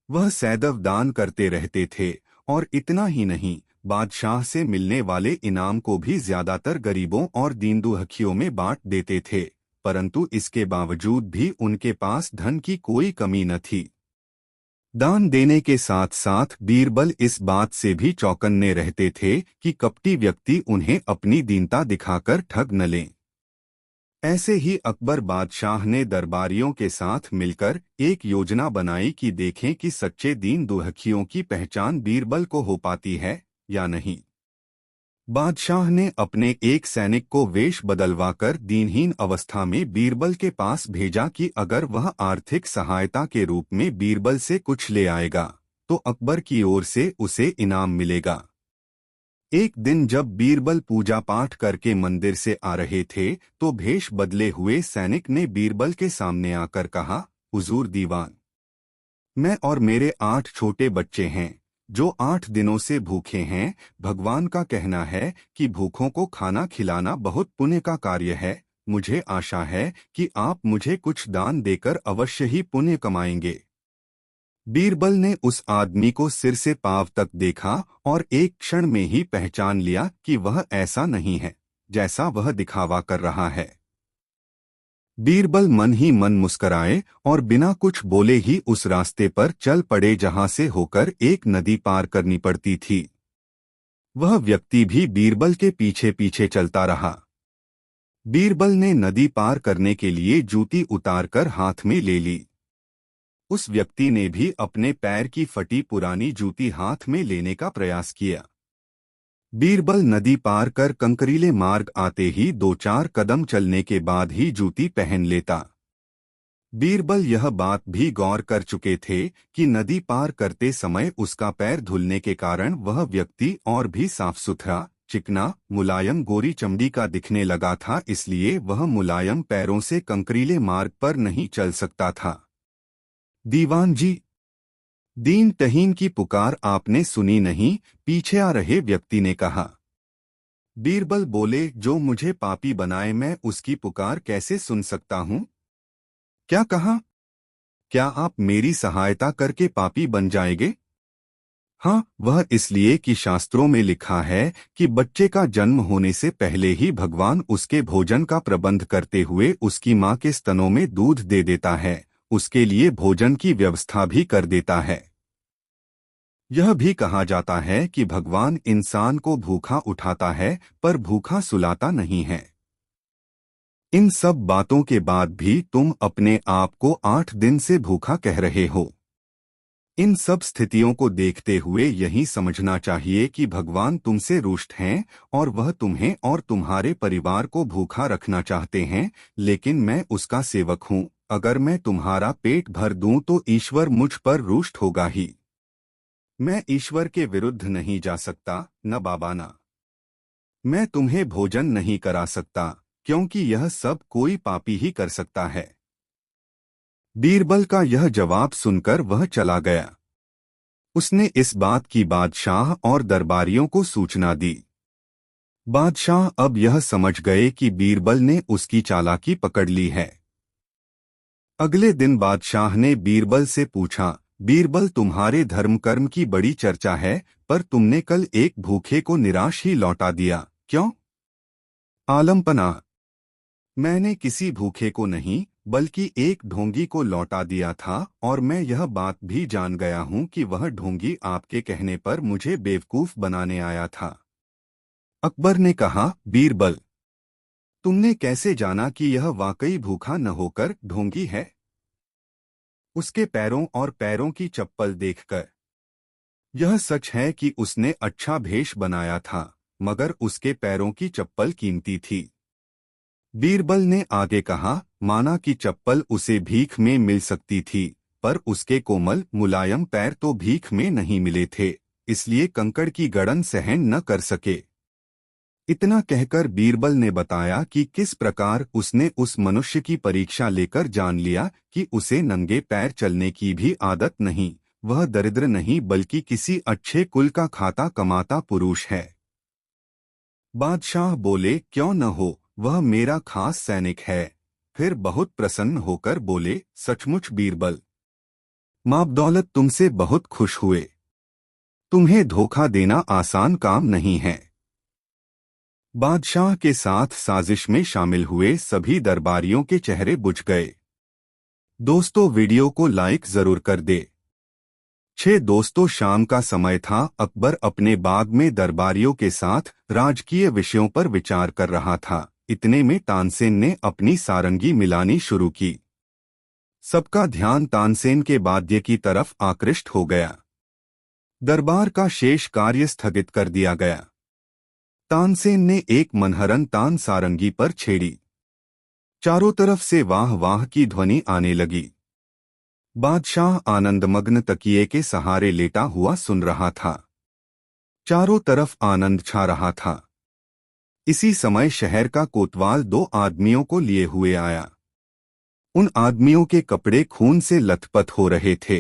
वह सदैव दान करते रहते थे और इतना ही नहीं, बादशाह से मिलने वाले इनाम को भी ज्यादातर गरीबों और दीन दुखियों में बांट देते थे। परंतु इसके बावजूद भी उनके पास धन की कोई कमी न थी। दान देने के साथ साथ बीरबल इस बात से भी चौकन्ने रहते थे कि कपटी व्यक्ति उन्हें अपनी दीनता दिखाकर ठग न लें। ऐसे ही अकबर बादशाह ने दरबारियों के साथ मिलकर एक योजना बनाई कि देखें कि सच्चे दीन दुखियों की पहचान बीरबल को हो पाती है या नहीं। बादशाह ने अपने एक सैनिक को वेश बदलवाकर दीनहीन अवस्था में बीरबल के पास भेजा कि अगर वह आर्थिक सहायता के रूप में बीरबल से कुछ ले आएगा तो अकबर की ओर से उसे इनाम मिलेगा। एक दिन जब बीरबल पूजा पाठ करके मंदिर से आ रहे थे तो भेष बदले हुए सैनिक ने बीरबल के सामने आकर कहा, हुजूर दीवान, मैं और मेरे 8 छोटे बच्चे हैं जो 8 दिनों से भूखे हैं। भगवान का कहना है कि भूखों को खाना खिलाना बहुत पुण्य का कार्य है। मुझे आशा है कि आप मुझे कुछ दान देकर अवश्य ही पुण्य कमाएंगे। बीरबल ने उस आदमी को सिर से पांव तक देखा और एक क्षण में ही पहचान लिया कि वह ऐसा नहीं है जैसा वह दिखावा कर रहा है। बीरबल मन ही मन मुस्कराए और बिना कुछ बोले ही उस रास्ते पर चल पड़े जहां से होकर एक नदी पार करनी पड़ती थी। वह व्यक्ति भी बीरबल के पीछे पीछे चलता रहा। बीरबल ने नदी पार करने के लिए जूती उतारकर हाथ में ले ली। उस व्यक्ति ने भी अपने पैर की फटी पुरानी जूती हाथ में लेने का प्रयास किया। बीरबल नदी पार कर कंकरीले मार्ग आते ही 2-4 कदम चलने के बाद ही जूती पहन लेता। बीरबल यह बात भी गौर कर चुके थे कि नदी पार करते समय उसका पैर धुलने के कारण वह व्यक्ति और भी साफ सुथरा, चिकना, मुलायम गोरी चमड़ी का दिखने लगा था, इसलिए वह मुलायम पैरों से कंकरीले मार्ग पर नहीं चल सकता था। दीवान जी, दीन तहीन की पुकार आपने सुनी नहीं, पीछे आ रहे व्यक्ति ने कहा। बीरबल बोले, जो मुझे पापी बनाए मैं उसकी पुकार कैसे सुन सकता हूँ? क्या कहा? क्या आप मेरी सहायता करके पापी बन जाएंगे? हाँ, वह इसलिए कि शास्त्रों में लिखा है कि बच्चे का जन्म होने से पहले ही भगवान उसके भोजन का प्रबंध करते हुए उसकी माँ के स्तनों में दूध दे देता है, उसके लिए भोजन की व्यवस्था भी कर देता है। यह भी कहा जाता है कि भगवान इंसान को भूखा उठाता है पर भूखा सुलाता नहीं है। इन सब बातों के बाद भी तुम अपने आप को 8 दिन से भूखा कह रहे हो। इन सब स्थितियों को देखते हुए यही समझना चाहिए कि भगवान तुमसे रुष्ट हैं और वह तुम्हें और तुम्हारे परिवार को भूखा रखना चाहते हैं, लेकिन मैं उसका सेवक हूँ। अगर मैं तुम्हारा पेट भर दूं तो ईश्वर मुझ पर रुष्ट होगा ही। मैं ईश्वर के विरुद्ध नहीं जा सकता, न बाबा ना। मैं तुम्हें भोजन नहीं करा सकता क्योंकि यह सब कोई पापी ही कर सकता है। बीरबल का यह जवाब सुनकर वह चला गया। उसने इस बात की बादशाह और दरबारियों को सूचना दी। बादशाह अब यह समझ गए कि बीरबल ने उसकी चालाकी पकड़ ली है। अगले दिन बादशाह ने बीरबल से पूछा, बीरबल, तुम्हारे धर्म कर्म की बड़ी चर्चा है, पर तुमने कल एक भूखे को निराश ही लौटा दिया, क्यों? आलमपना, मैंने किसी भूखे को नहीं बल्कि एक ढोंगी को लौटा दिया था, और मैं यह बात भी जान गया हूं कि वह ढोंगी आपके कहने पर मुझे बेवकूफ बनाने आया था। अकबर ने कहा, बीरबल, तुमने कैसे जाना कि यह वाकई भूखा न होकर ढोंगी है? उसके पैरों और पैरों की चप्पल देखकर यह सच है कि उसने अच्छा भेष बनाया था, मगर उसके पैरों की चप्पल कीमती थी। बीरबल ने आगे कहा, माना कि चप्पल उसे भीख में मिल सकती थी, पर उसके कोमल मुलायम पैर तो भीख में नहीं मिले थे, इसलिए कंकड़ की गड़न सहन न कर सके। इतना कहकर बीरबल ने बताया कि किस प्रकार उसने उस मनुष्य की परीक्षा लेकर जान लिया कि उसे नंगे पैर चलने की भी आदत नहीं, वह दरिद्र नहीं बल्कि किसी अच्छे कुल का खाता कमाता पुरुष है। बादशाह बोले, क्यों न हो, वह मेरा खास सैनिक है। फिर बहुत प्रसन्न होकर बोले, सचमुच बीरबल, माँ दौलत तुमसे बहुत खुश हुए। तुम्हें धोखा देना आसान काम नहीं है। बादशाह के साथ साजिश में शामिल हुए सभी दरबारियों के चेहरे बुझ गए। दोस्तों, वीडियो को लाइक जरूर कर दे। दोस्तों, शाम का समय था। अकबर अपने बाग में दरबारियों के साथ राजकीय विषयों पर विचार कर रहा था। इतने में तानसेन ने अपनी सारंगी मिलानी शुरू की। सबका ध्यान तानसेन के वाद्य की तरफ आकृष्ट हो गया। दरबार का शेष कार्य स्थगित कर दिया गया। तानसेन ने एक मनहरन तान सारंगी पर छेड़ी। चारों तरफ से वाह वाह की ध्वनि आने लगी। बादशाह आनंदमग्न तकिए के सहारे लेटा हुआ सुन रहा था। चारों तरफ आनंद छा रहा था। इसी समय शहर का कोतवाल 2 आदमियों को लिए हुए आया। उन आदमियों के कपड़े खून से लथपथ हो रहे थे।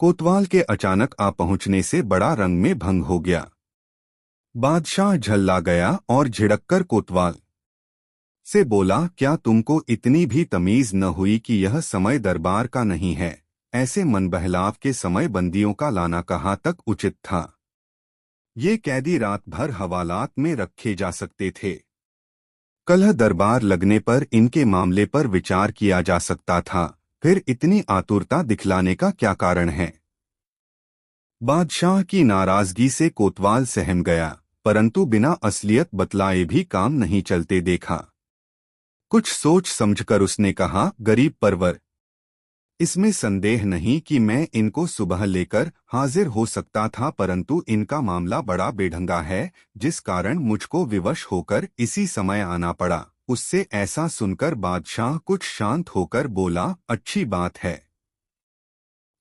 कोतवाल के अचानक आ पहुंचने से बड़ा रंग में भंग हो गया। बादशाह झल्ला गया और झिड़ककर कोतवाल से बोला, क्या तुमको इतनी भी तमीज न हुई कि यह समय दरबार का नहीं है? ऐसे मन बहलाव के समय बंदियों का लाना कहाँ तक उचित था? ये कैदी रात भर हवालात में रखे जा सकते थे। कल दरबार लगने पर इनके मामले पर विचार किया जा सकता था। फिर इतनी आतुरता दिखलाने का क्या कारण है? बादशाह की नाराजगी से कोतवाल सहम गया, परंतु बिना असलियत बतलाए भी काम नहीं चलते देखा। कुछ सोच समझकर उसने कहा, गरीब परवर, इसमें संदेह नहीं कि मैं इनको सुबह लेकर हाजिर हो सकता था, परंतु इनका मामला बड़ा बेढंगा है, जिस कारण मुझको विवश होकर इसी समय आना पड़ा। उससे ऐसा सुनकर बादशाह कुछ शांत होकर बोला, अच्छी बात है,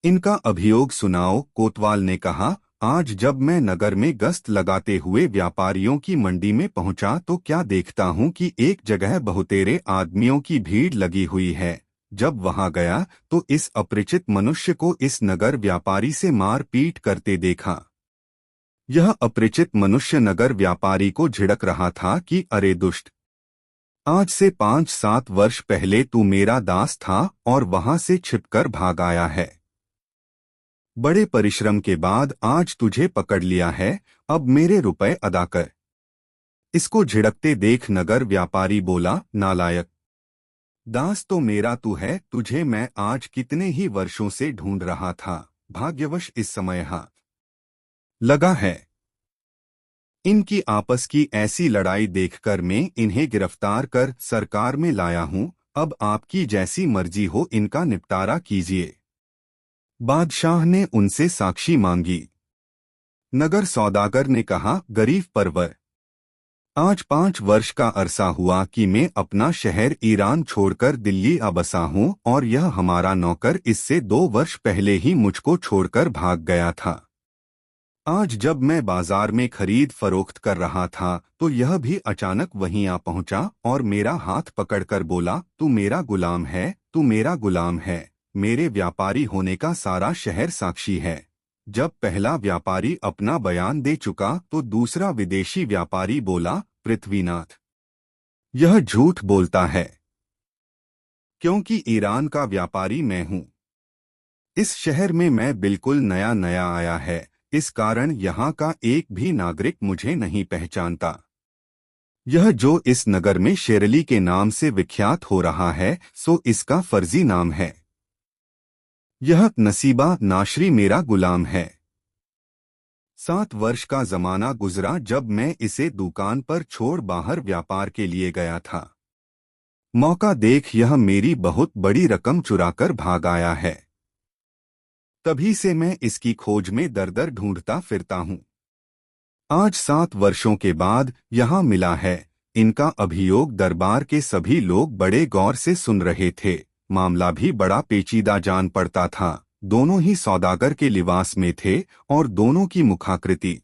इनका अभियोग सुनाओ। कोतवाल ने कहा, आज जब मैं नगर में गश्त लगाते हुए व्यापारियों की मंडी में पहुंचा तो क्या देखता हूं कि एक जगह बहुतेरे आदमियों की भीड़ लगी हुई है। जब वहां गया तो इस अपरिचित मनुष्य को इस नगर व्यापारी से मार पीट करते देखा। यह अपरिचित मनुष्य नगर व्यापारी को झिड़क रहा था कि अरे दुष्ट, आज से 5-7 वर्ष पहले तू मेरा दास था और वहां से छिपकर भाग आया है। बड़े परिश्रम के बाद आज तुझे पकड़ लिया है, अब मेरे रुपए अदा कर। इसको झिड़कते देख नगर व्यापारी बोला, नालायक, दास तो मेरा तू है, तुझे मैं आज कितने ही वर्षों से ढूंढ रहा था, भाग्यवश इस समय हाथ लगा है। इनकी आपस की ऐसी लड़ाई देखकर मैं इन्हें गिरफ्तार कर सरकार में लाया हूं। अब आपकी जैसी मर्जी हो इनका निपटारा कीजिए। बादशाह ने उनसे साक्षी मांगी। नगर सौदागर ने कहा, गरीब परवर, आज 5 वर्ष का अरसा हुआ कि मैं अपना शहर ईरान छोड़कर दिल्ली आ बसा हूँ और यह हमारा नौकर इससे 2 वर्ष पहले ही मुझको छोड़कर भाग गया था। आज जब मैं बाजार में खरीद फरोख्त कर रहा था तो यह भी अचानक वहीं आ पहुंचा और मेरा हाथ पकड़कर बोला, तू मेरा गुलाम है, तू मेरा गुलाम है। मेरे व्यापारी होने का सारा शहर साक्षी है। जब पहला व्यापारी अपना बयान दे चुका तो दूसरा विदेशी व्यापारी बोला, पृथ्वीनाथ, यह झूठ बोलता है, क्योंकि ईरान का व्यापारी मैं हूं। इस शहर में मैं बिल्कुल नया नया आया है, इस कारण यहाँ का एक भी नागरिक मुझे नहीं पहचानता। यह जो इस नगर में शेरली के नाम से विख्यात हो रहा है सो इसका फर्जी नाम है। यह नसीबा नाशरी मेरा गुलाम है। 7 वर्ष का जमाना गुजरा जब मैं इसे दुकान पर छोड़ बाहर व्यापार के लिए गया था। मौका देख यह मेरी बहुत बड़ी रकम चुराकर भाग आया है। तभी से मैं इसकी खोज में दर दर ढूंढता फिरता हूँ। आज 7 वर्षों के बाद यहाँ मिला है। इनका अभियोग दरबार के सभी लोग बड़े गौर से सुन रहे थे। मामला भी बड़ा पेचीदा जान पड़ता था। दोनों ही सौदागर के लिबास में थे और दोनों की मुखाकृति।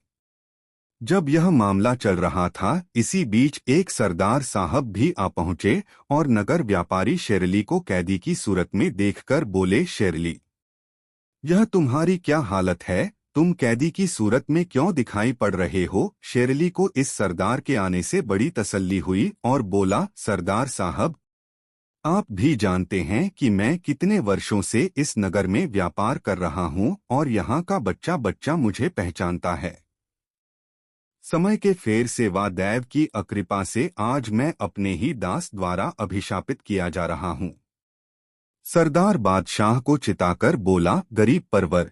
जब यह मामला चल रहा था इसी बीच एक सरदार साहब भी आ पहुंचे और नगर व्यापारी शेरली को कैदी की सूरत में देखकर बोले, शेरली, यह तुम्हारी क्या हालत है? तुम कैदी की सूरत में क्यों दिखाई पड़ रहे हो? शेरली को इस सरदार के आने से बड़ी तसल्ली हुई और बोला, सरदार साहब, आप भी जानते हैं कि मैं कितने वर्षों से इस नगर में व्यापार कर रहा हूं और यहाँ का बच्चा बच्चा मुझे पहचानता है। समय के फेर से व दैव की अकृपा से आज मैं अपने ही दास द्वारा अभिशापित किया जा रहा हूँ। सरदार बादशाह को चिताकर बोला, गरीब परवर,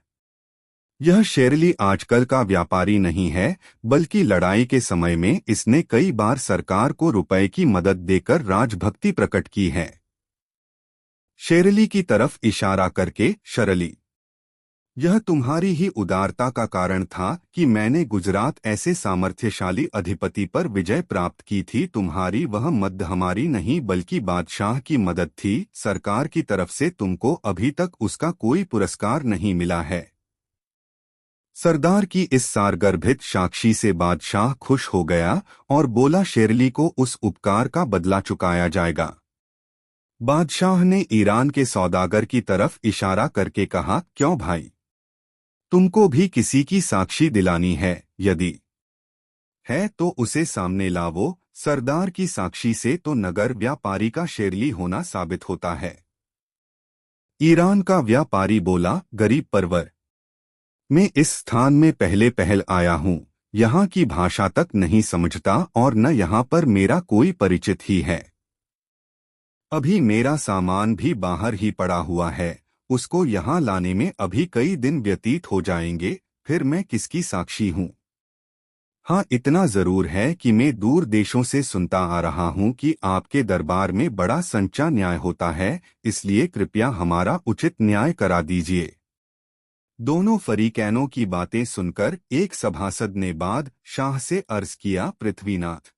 यह शेरली आजकल का व्यापारी नहीं है, बल्कि लड़ाई के समय में इसने कई बार सरकार को रुपए की मदद देकर राजभक्ति प्रकट की है। शेरली की तरफ इशारा करके, शरली, यह तुम्हारी ही उदारता का कारण था कि मैंने गुजरात ऐसे सामर्थ्यशाली अधिपति पर विजय प्राप्त की थी। तुम्हारी वह मदद हमारी नहीं बल्कि बादशाह की मदद थी। सरकार की तरफ से तुमको अभी तक उसका कोई पुरस्कार नहीं मिला है। सरदार की इस सारगर्भित साक्षी से बादशाह खुश हो गया और बोला, शेरली को उस उपकार का बदला चुकाया जाएगा। बादशाह ने ईरान के सौदागर की तरफ इशारा करके कहा, क्यों भाई, तुमको भी किसी की साक्षी दिलानी है? यदि है तो उसे सामने लावो। सरदार की साक्षी से तो नगर व्यापारी का शेरली होना साबित होता है। ईरान का व्यापारी बोला, गरीब परवर, मैं इस स्थान में पहल आया हूँ, यहाँ की भाषा तक नहीं समझता और न यहाँ पर मेरा कोई परिचित ही है। अभी मेरा सामान भी बाहर ही पड़ा हुआ है, उसको यहाँ लाने में अभी कई दिन व्यतीत हो जाएंगे, फिर मैं किसकी साक्षी हूँ? हाँ, इतना जरूर है कि मैं दूर देशों से सुनता आ रहा हूँ कि आपके दरबार में बड़ा सच्चा न्याय होता है, इसलिए कृपया हमारा उचित न्याय करा दीजिए। दोनों फरीकैनों की बातें सुनकर एक सभासद ने बादशाह से अर्ज किया, पृथ्वीनाथ,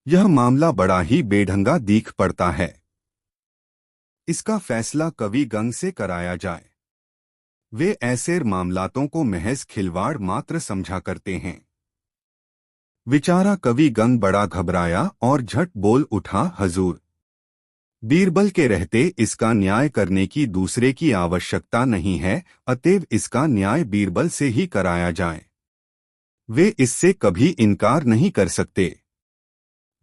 यह मामला बड़ा ही बेढंगा दीख पड़ता है। इसका फैसला कवि गंग से कराया जाए। वे ऐसे मामलातों को महज खिलवाड़ मात्र समझा करते हैं। विचारा कवि गंग बड़ा घबराया और झट बोल उठा, हजूर, बीरबल के रहते इसका न्याय करने की दूसरे की आवश्यकता नहीं है, अतएव इसका न्याय बीरबल से ही कराया जाए। वे इससे कभी इनकार नहीं कर सकते।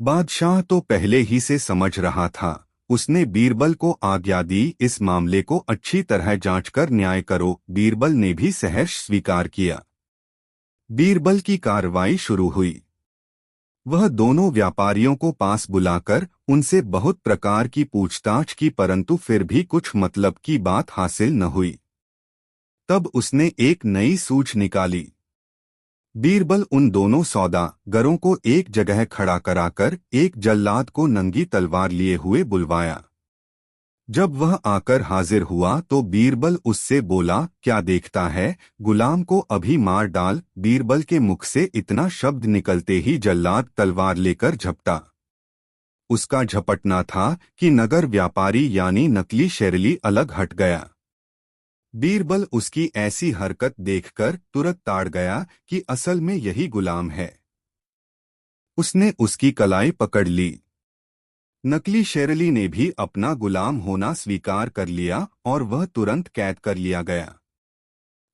बादशाह तो पहले ही से समझ रहा था। उसने बीरबल को आज्ञा दी, इस मामले को अच्छी तरह जांचकर न्याय करो। बीरबल ने भी सहर्ष स्वीकार किया। बीरबल की कार्रवाई शुरू हुई। वह दोनों व्यापारियों को पास बुलाकर उनसे बहुत प्रकार की पूछताछ की, परंतु फिर भी कुछ मतलब की बात हासिल न हुई। तब उसने एक नई सूझ निकाली। बीरबल उन दोनों सौदागरों को एक जगह खड़ा कराकर एक जल्लाद को नंगी तलवार लिए हुए बुलवाया। जब वह आकर हाजिर हुआ तो बीरबल उससे बोला, क्या देखता है, गुलाम को अभी मार डाल। बीरबल के मुख से इतना शब्द निकलते ही जल्लाद तलवार लेकर झपटा। उसका झपटना था कि नगर व्यापारी यानी नकली शेरली अलग हट गया। बीरबल उसकी ऐसी हरकत देखकर तुरंत ताड़ गया कि असल में यही गुलाम है। उसने उसकी कलाई पकड़ ली। नकली शेरली ने भी अपना गुलाम होना स्वीकार कर लिया और वह तुरंत कैद कर लिया गया।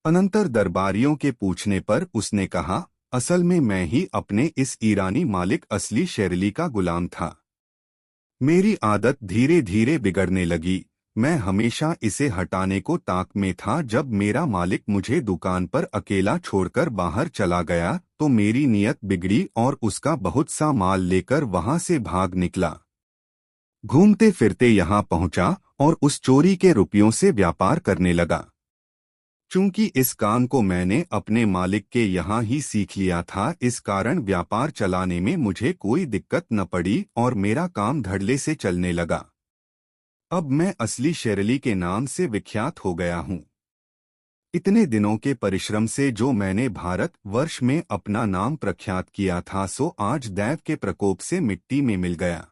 अनंतर दरबारियों के पूछने पर उसने कहा, असल में मैं ही अपने इस ईरानी मालिक असली शेरली का गुलाम था। मेरी आदत धीरे धीरे बिगड़ने लगी। मैं हमेशा इसे हटाने को ताक में था। जब मेरा मालिक मुझे दुकान पर अकेला छोड़कर बाहर चला गया तो मेरी नीयत बिगड़ी और उसका बहुत सा माल लेकर वहां से भाग निकला। घूमते फिरते यहाँ पहुंचा और उस चोरी के रुपयों से व्यापार करने लगा। चूंकि इस काम को मैंने अपने मालिक के यहाँ ही सीख लिया था, इस कारण व्यापार चलाने में मुझे कोई दिक्कत न पड़ी और मेरा काम धड़ल्ले से चलने लगा। अब मैं असली शेरली के नाम से विख्यात हो गया हूँ। इतने दिनों के परिश्रम से जो मैंने भारत वर्ष में अपना नाम प्रख्यात किया था, सो आज दैव के प्रकोप से मिट्टी में मिल गया।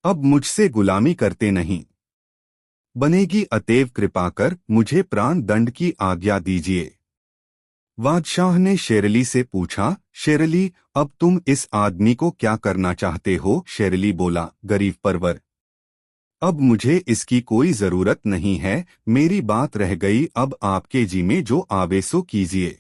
अब मुझसे गुलामी करते नहीं बनेगी, अतएव कृपा कर मुझे प्राण दंड की आज्ञा दीजिए। बादशाह ने शेरली से पूछा, शेरली, अब तुम इस आदमी को क्या करना चाहते हो? शेरली बोला, गरीब परवर, अब मुझे इसकी कोई जरूरत नहीं है। मेरी बात रह गई, अब आपके जी में जो आवे सो कीजिए।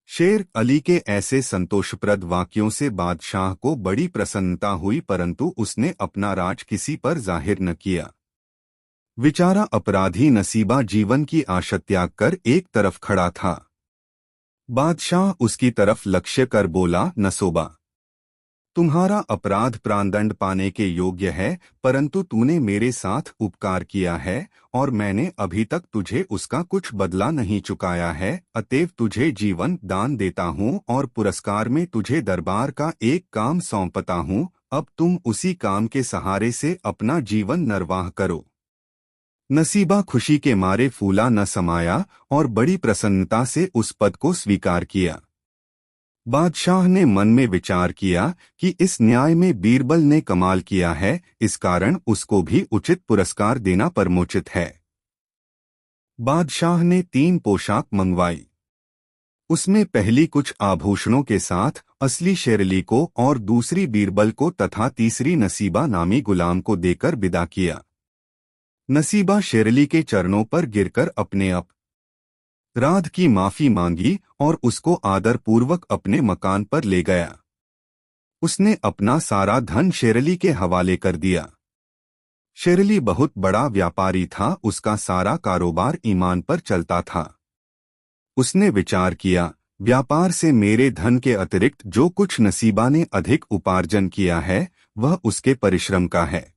शेर अली के ऐसे संतोषप्रद वाक्यों से बादशाह को बड़ी प्रसन्नता हुई, परंतु उसने अपना राज किसी पर जाहिर न किया। विचारा अपराधी नसीबा जीवन की आशा त्याग कर एक तरफ खड़ा था। बादशाह उसकी तरफ लक्ष्य कर बोला, नसोबा, तुम्हारा अपराध प्राणदंड पाने के योग्य है, परंतु तूने मेरे साथ उपकार किया है और मैंने अभी तक तुझे उसका कुछ बदला नहीं चुकाया है, अतएव तुझे जीवन दान देता हूँ और पुरस्कार में तुझे दरबार का एक काम सौंपता हूँ। अब तुम उसी काम के सहारे से अपना जीवन निर्वाह करो। नसीबा खुशी के मारे फूला न समाया और बड़ी प्रसन्नता से उस पद को स्वीकार किया। बादशाह ने मन में विचार किया कि इस न्याय में बीरबल ने कमाल किया है, इस कारण उसको भी उचित पुरस्कार देना परमोचित है। बादशाह ने 3 पोशाक मंगवाई। उसमें पहली कुछ आभूषणों के साथ असली शेरली को और दूसरी बीरबल को तथा तीसरी नसीबा नामी गुलाम को देकर विदा किया। नसीबा शेरली के चरणों पर गिरकर अपने अपराध की माफी मांगी और उसको आदरपूर्वक अपने मकान पर ले गया। उसने अपना सारा धन शेरली के हवाले कर दिया। शेरली बहुत बड़ा व्यापारी था, उसका सारा कारोबार ईमान पर चलता था। उसने विचार किया, व्यापार से मेरे धन के अतिरिक्त जो कुछ नसीबा ने अधिक उपार्जन किया है वह उसके परिश्रम का है।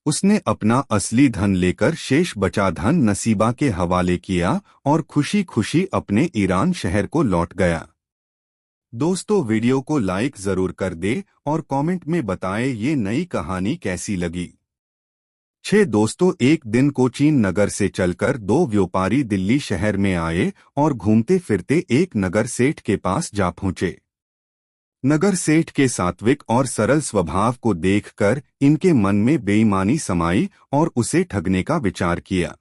उसने अपना असली धन लेकर शेष बचा धन नसीबा के हवाले किया और खुशी खुशी अपने ईरान शहर को लौट गया। दोस्तों, वीडियो को लाइक जरूर कर दे और कमेंट में बताएं ये नई कहानी कैसी लगी। दोस्तों, एक दिन कोचीन नगर से चलकर 2 व्यापारी दिल्ली शहर में आए और घूमते फिरते एक नगर सेठ के पास जा पहुंचे। नगर सेठ के सात्विक और सरल स्वभाव को देखकर इनके मन में बेईमानी समाई और उसे ठगने का विचार किया।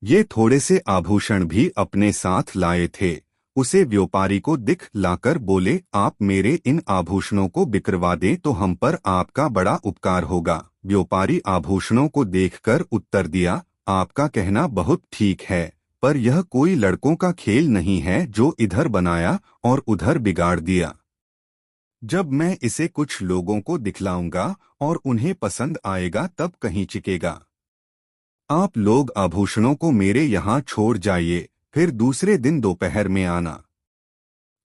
ये थोड़े से आभूषण भी अपने साथ लाए थे। उसे व्यापारी को दिखलाकर बोले, आप मेरे इन आभूषणों को बिकरवा दें तो हम पर आपका बड़ा उपकार होगा। व्यापारी आभूषणों को देखकर उत्तर दिया, आपका कहना बहुत ठीक है, पर यह कोई लड़कों का खेल नहीं है जो इधर बनाया और उधर बिगाड़ दिया। जब मैं इसे कुछ लोगों को दिखलाऊंगा और उन्हें पसंद आएगा तब कहीं चिकेगा। आप लोग आभूषणों को मेरे यहाँ छोड़ जाइए, फिर दूसरे दिन दोपहर में आना।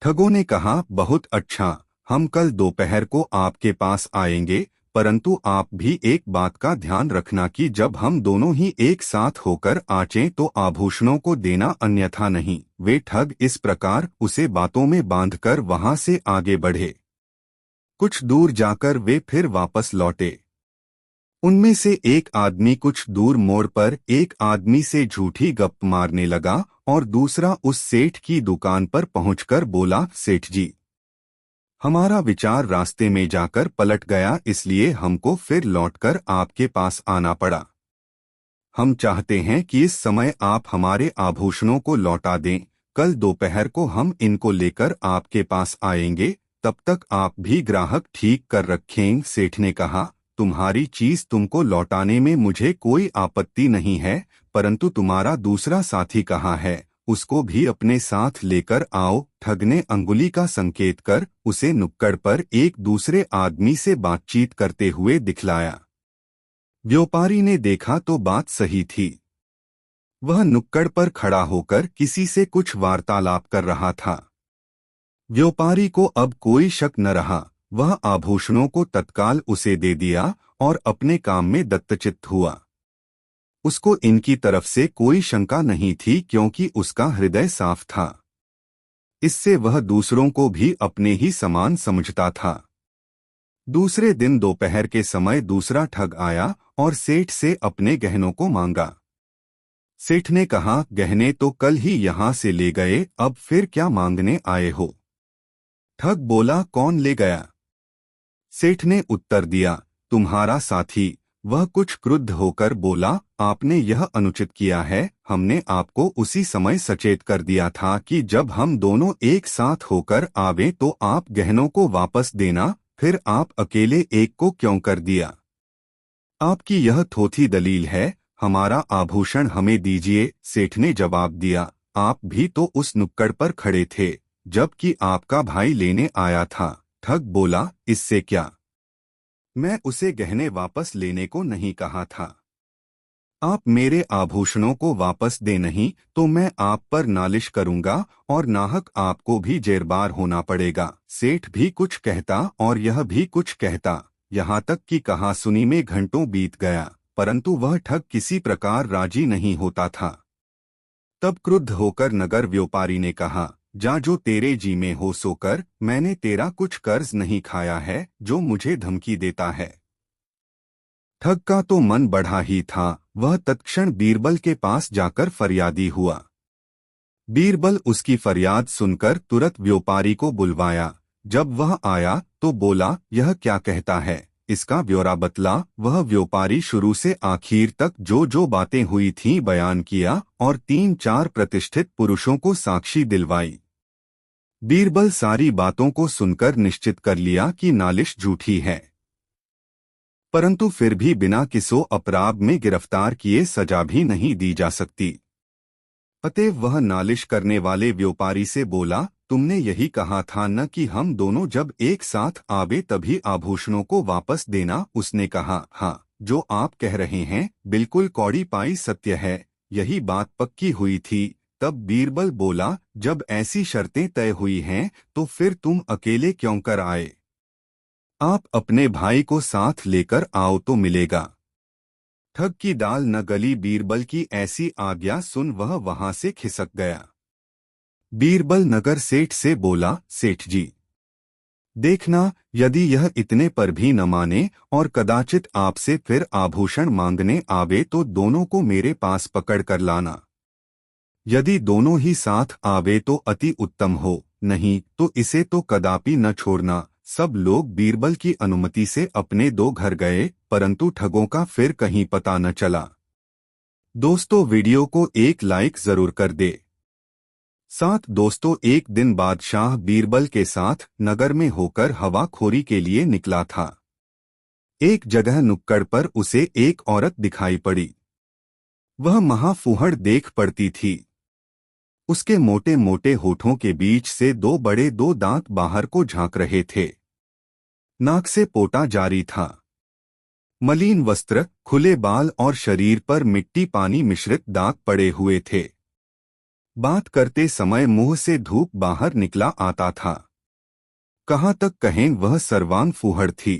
ठगों ने कहा, बहुत अच्छा, हम कल दोपहर को आपके पास आएंगे, परंतु आप भी एक बात का ध्यान रखना कि जब हम दोनों ही एक साथ होकर आचें तो आभूषणों को देना, अन्यथा नहीं। वे ठग इस प्रकार उसे बातों में बांधकर वहां से आगे बढ़े। कुछ दूर जाकर वे फिर वापस लौटे। उनमें से एक आदमी कुछ दूर मोड़ पर एक आदमी से झूठी गप मारने लगा और दूसरा उस सेठ की दुकान पर पहुंचकर बोला, सेठ जी, हमारा विचार रास्ते में जाकर पलट गया, इसलिए हमको फिर लौटकर आपके पास आना पड़ा। हम चाहते हैं कि इस समय आप हमारे आभूषणों को लौटा दें। कल दोपहर को हम इनको लेकर आपके पास आएंगे, तब तक आप भी ग्राहक ठीक कर रखें। सेठ ने कहा, तुम्हारी चीज तुमको लौटाने में मुझे कोई आपत्ति नहीं है, परंतु तुम्हारा दूसरा साथी कहाँ है, उसको भी अपने साथ लेकर आओ। ठग ने अंगुली का संकेत कर उसे नुक्कड़ पर एक दूसरे आदमी से बातचीत करते हुए दिखलाया। व्यापारी ने देखा तो बात सही थी। वह नुक्कड़ पर खड़ा होकर किसी से कुछ वार्तालाप कर रहा था। व्यापारी को अब कोई शक न रहा, वह आभूषणों को तत्काल उसे दे दिया और अपने काम में दत्तचित्त हुआ। उसको इनकी तरफ से कोई शंका नहीं थी, क्योंकि उसका हृदय साफ था। इससे वह दूसरों को भी अपने ही समान समझता था। दूसरे दिन दोपहर के समय दूसरा ठग आया और सेठ से अपने गहनों को मांगा। सेठ ने कहा, गहने तो कल ही यहाँ से ले गए, अब फिर क्या मांगने आए हो? ठग बोला, कौन ले गया? सेठ ने उत्तर दिया, तुम्हारा साथी। वह कुछ क्रुद्ध होकर बोला, आपने यह अनुचित किया है। हमने आपको उसी समय सचेत कर दिया था कि जब हम दोनों एक साथ होकर आवे तो आप गहनों को वापस देना, फिर आप अकेले एक को क्यों कर दिया? आपकी यह थोथी दलील है, हमारा आभूषण हमें दीजिए। सेठ ने जवाब दिया, आप भी तो उस नुक्कड़ पर खड़े थे जबकि आपका भाई लेने आया था। ठग बोला, इससे क्या? मैं उसे गहने वापस लेने को नहीं कहा था। आप मेरे आभूषणों को वापस दे नहीं तो मैं आप पर नालिश करूंगा और नाहक आपको भी जेरबार होना पड़ेगा। सेठ भी कुछ कहता और यह भी कुछ कहता, यहाँ तक कि कहासुनी में घंटों बीत गया, परंतु वह ठग किसी प्रकार राजी नहीं होता था। तब क्रुद्ध होकर नगर व्यापारी ने कहा, जा जो तेरे जी में हो सो कर, मैंने तेरा कुछ कर्ज नहीं खाया है जो मुझे धमकी देता है। ठग का तो मन बढ़ा ही था, वह तत्क्षण बीरबल के पास जाकर फरियादी हुआ। बीरबल उसकी फरियाद सुनकर तुरंत व्यापारी को बुलवाया। जब वह आया तो बोला, यह क्या कहता है, इसका ब्यौरा बतला। वह व्यापारी शुरू से आखिर तक जो जो बातें हुई थीं बयान किया और 3-4 प्रतिष्ठित पुरुषों को साक्षी दिलवाई। बीरबल सारी बातों को सुनकर निश्चित कर लिया कि नालिश झूठी है, परंतु फिर भी बिना किसी अपराध में गिरफ्तार किए सजा भी नहीं दी जा सकती। अतएव वह नालिश करने वाले व्यापारी से बोला, तुमने यही कहा था न कि हम दोनों जब एक साथ आवे तभी आभूषणों को वापस देना। उसने कहा, हाँ, जो आप कह रहे हैं बिल्कुल कौड़ी पाई सत्य है, यही बात पक्की हुई थी। तब बीरबल बोला, जब ऐसी शर्तें तय हुई हैं तो फिर तुम अकेले क्यों कर आए? आप अपने भाई को साथ लेकर आओ तो मिलेगा। ठग की दाल न गली। बीरबल की ऐसी आज्ञा सुन वह वहां से खिसक गया। बीरबल नगर सेठ से बोला, सेठ जी, देखना, यदि यह इतने पर भी न माने और कदाचित आपसे फिर आभूषण मांगने आवे तो दोनों को मेरे पास पकड़ कर लाना। यदि दोनों ही साथ आवे तो अति उत्तम हो, नहीं तो इसे तो कदापि न छोड़ना। सब लोग बीरबल की अनुमति से अपने दो घर गए, परंतु ठगों का फिर कहीं पता न चला। दोस्तों, वीडियो को एक लाइक जरूर कर दे। साथ दोस्तों, एक दिन बादशाह बीरबल के साथ नगर में होकर हवाखोरी के लिए निकला था। एक जगह नुक्कड़ पर उसे एक औरत दिखाई पड़ी। वह महाफूहड़ देख पड़ती थी। उसके मोटे मोटे होठों के बीच से दो दांत बाहर को झांक रहे थे। नाक से पोटा जारी था। मलिन वस्त्र, खुले बाल और शरीर पर मिट्टी पानी मिश्रित दाग पड़े हुए थे। बात करते समय मुंह से धूप बाहर निकला आता था। कहाँ तक कहें वह सर्वांग फूहड़ थी।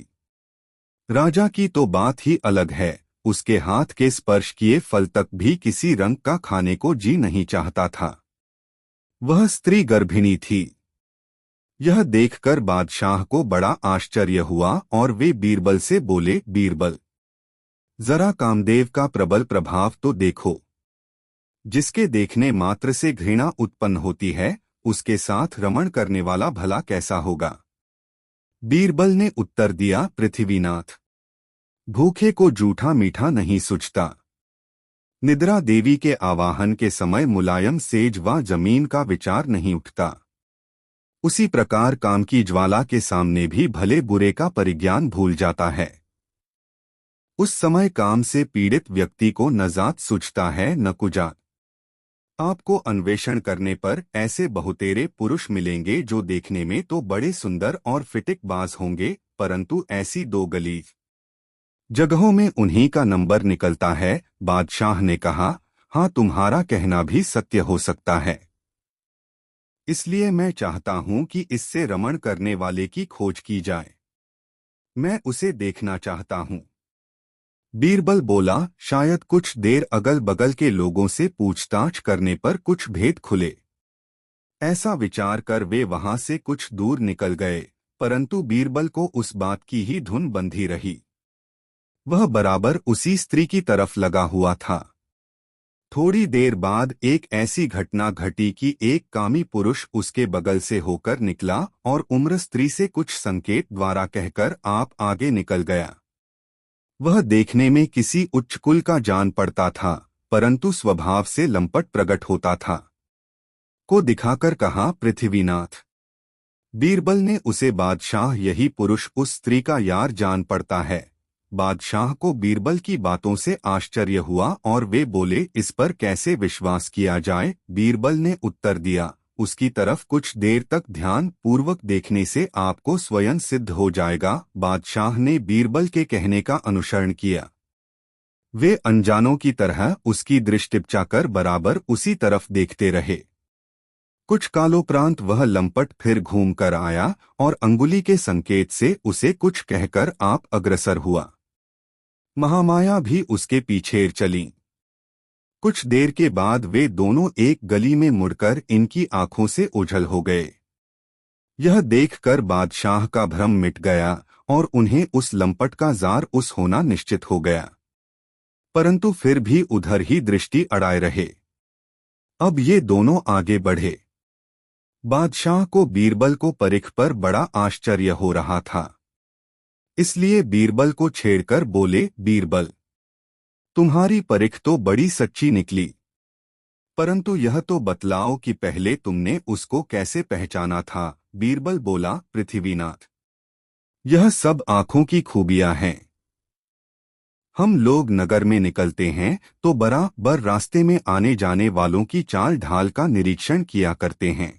राजा की तो बात ही अलग है, उसके हाथ के स्पर्श किए फल तक भी किसी रंग का खाने को जी नहीं चाहता था। वह स्त्री गर्भिणी थी। यह देखकर बादशाह को बड़ा आश्चर्य हुआ और वे बीरबल से बोले, बीरबल, जरा कामदेव का प्रबल प्रभाव तो देखो। जिसके देखने मात्र से घृणा उत्पन्न होती है, उसके साथ रमण करने वाला भला कैसा होगा? बीरबल ने उत्तर दिया, पृथ्वीनाथ, भूखे को जूठा मीठा नहीं सुझता। निद्रा देवी के आवाहन के समय मुलायम सेज व जमीन का विचार नहीं उठता। उसी प्रकार काम की ज्वाला के सामने भी भले बुरे का परिज्ञान भूल जाता है। उस समय काम से पीड़ित व्यक्ति को न जात सूझता है न कुजात। आपको अन्वेषण करने पर ऐसे बहुतेरे पुरुष मिलेंगे जो देखने में तो बड़े सुंदर और फिटिकबाज होंगे, परंतु ऐसी दो गलीज जगहों में उन्हीं का नंबर निकलता है। बादशाह ने कहा, हाँ, तुम्हारा कहना भी सत्य हो सकता है। इसलिए मैं चाहता हूं कि इससे रमण करने वाले की खोज की जाए। मैं उसे देखना चाहता हूं। बीरबल बोला, शायद कुछ देर अगल बगल के लोगों से पूछताछ करने पर कुछ भेद खुले। ऐसा विचार कर वे वहां से कुछ दूर निकल गए, परंतु बीरबल को उस बात की ही धुन बंधी रही। वह बराबर उसी स्त्री की तरफ लगा हुआ था। थोड़ी देर बाद एक ऐसी घटना घटी कि एक कामी पुरुष उसके बगल से होकर निकला और उम्र स्त्री से कुछ संकेत द्वारा कहकर आप आगे निकल गया। वह देखने में किसी उच्च कुल का जान पड़ता था, परंतु स्वभाव से लंपट प्रकट होता था। को दिखाकर कहा, पृथ्वीनाथ। बीरबल ने उसे, बादशाह, यही पुरुष उस स्त्री का यार जान पड़ता है। बादशाह को बीरबल की बातों से आश्चर्य हुआ और वे बोले, इस पर कैसे विश्वास किया जाए? बीरबल ने उत्तर दिया, उसकी तरफ कुछ देर तक ध्यान पूर्वक देखने से आपको स्वयं सिद्ध हो जाएगा। बादशाह ने बीरबल के कहने का अनुसरण किया। वे अनजानों की तरह उसकी दृष्टि टिपचाकर बराबर उसी तरफ देखते रहे। कुछ कालोपरांत वह लंपट फिर घूम कर आया और अंगुली के संकेत से उसे कुछ कहकर आप अग्रसर हुआ। महामाया भी उसके पीछे चली। कुछ देर के बाद वे दोनों एक गली में मुड़कर इनकी आंखों से ओझल हो गए। यह देखकर बादशाह का भ्रम मिट गया और उन्हें उस लंपट का जार उस होना निश्चित हो गया, परंतु फिर भी उधर ही दृष्टि अड़ाए रहे। अब ये दोनों आगे बढ़े। बादशाह को बीरबल को परिख पर बड़ा आश्चर्य हो रहा था, इसलिए बीरबल को छेड़कर बोले, बीरबल, तुम्हारी परिख तो बड़ी सच्ची निकली, परंतु यह तो बतलाओ कि पहले तुमने उसको कैसे पहचाना था। बीरबल बोला, पृथ्वीनाथ, यह सब आंखों की खूबियां हैं। हम लोग नगर में निकलते हैं तो बराबर रास्ते में आने जाने वालों की चाल ढाल का निरीक्षण किया करते हैं,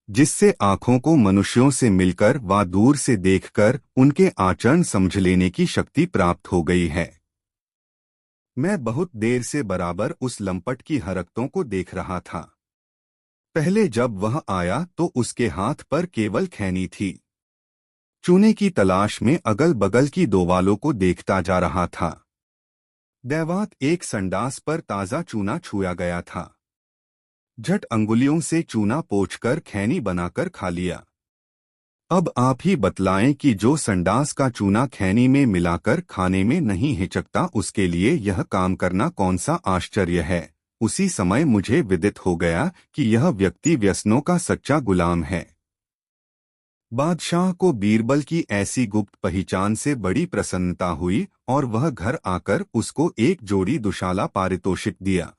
जिससे आंखों को मनुष्यों से मिलकर व दूर से देखकर उनके आचरण समझ लेने की शक्ति प्राप्त हो गई है। मैं बहुत देर से बराबर उस लंपट की हरकतों को देख रहा था। पहले जब वह आया तो उसके हाथ पर केवल खैनी थी। चूने की तलाश में अगल बगल की दोवालों को देखता जा रहा था। दैवात एक संडास पर ताजा चूना छुआ गया था। झट अंगुलियों से चूना पोंछकर खैनी बनाकर खा लिया। अब आप ही बतलाएं कि जो संडास का चूना खैनी में मिलाकर खाने में नहीं हिचकता, उसके लिए यह काम करना कौन सा आश्चर्य है। उसी समय मुझे विदित हो गया कि यह व्यक्ति व्यसनों का सच्चा गुलाम है। बादशाह को बीरबल की ऐसी गुप्त पहचान से बड़ी प्रसन्नता हुई और वह घर आकर उसको एक जोड़ी दुशाला पारितोषिक दिया।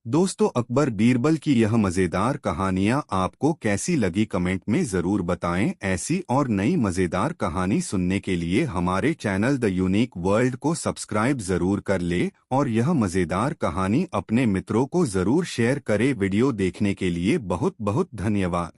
दोस्तों, अकबर बीरबल की यह मज़ेदार कहानियाँ आपको कैसी लगी कमेंट में ज़रूर बताएं। ऐसी और नई मज़ेदार कहानी सुनने के लिए हमारे चैनल द यूनिक वर्ल्ड को सब्सक्राइब ज़रूर कर ले और यह मज़ेदार कहानी अपने मित्रों को ज़रूर शेयर करें। वीडियो देखने के लिए बहुत बहुत धन्यवाद।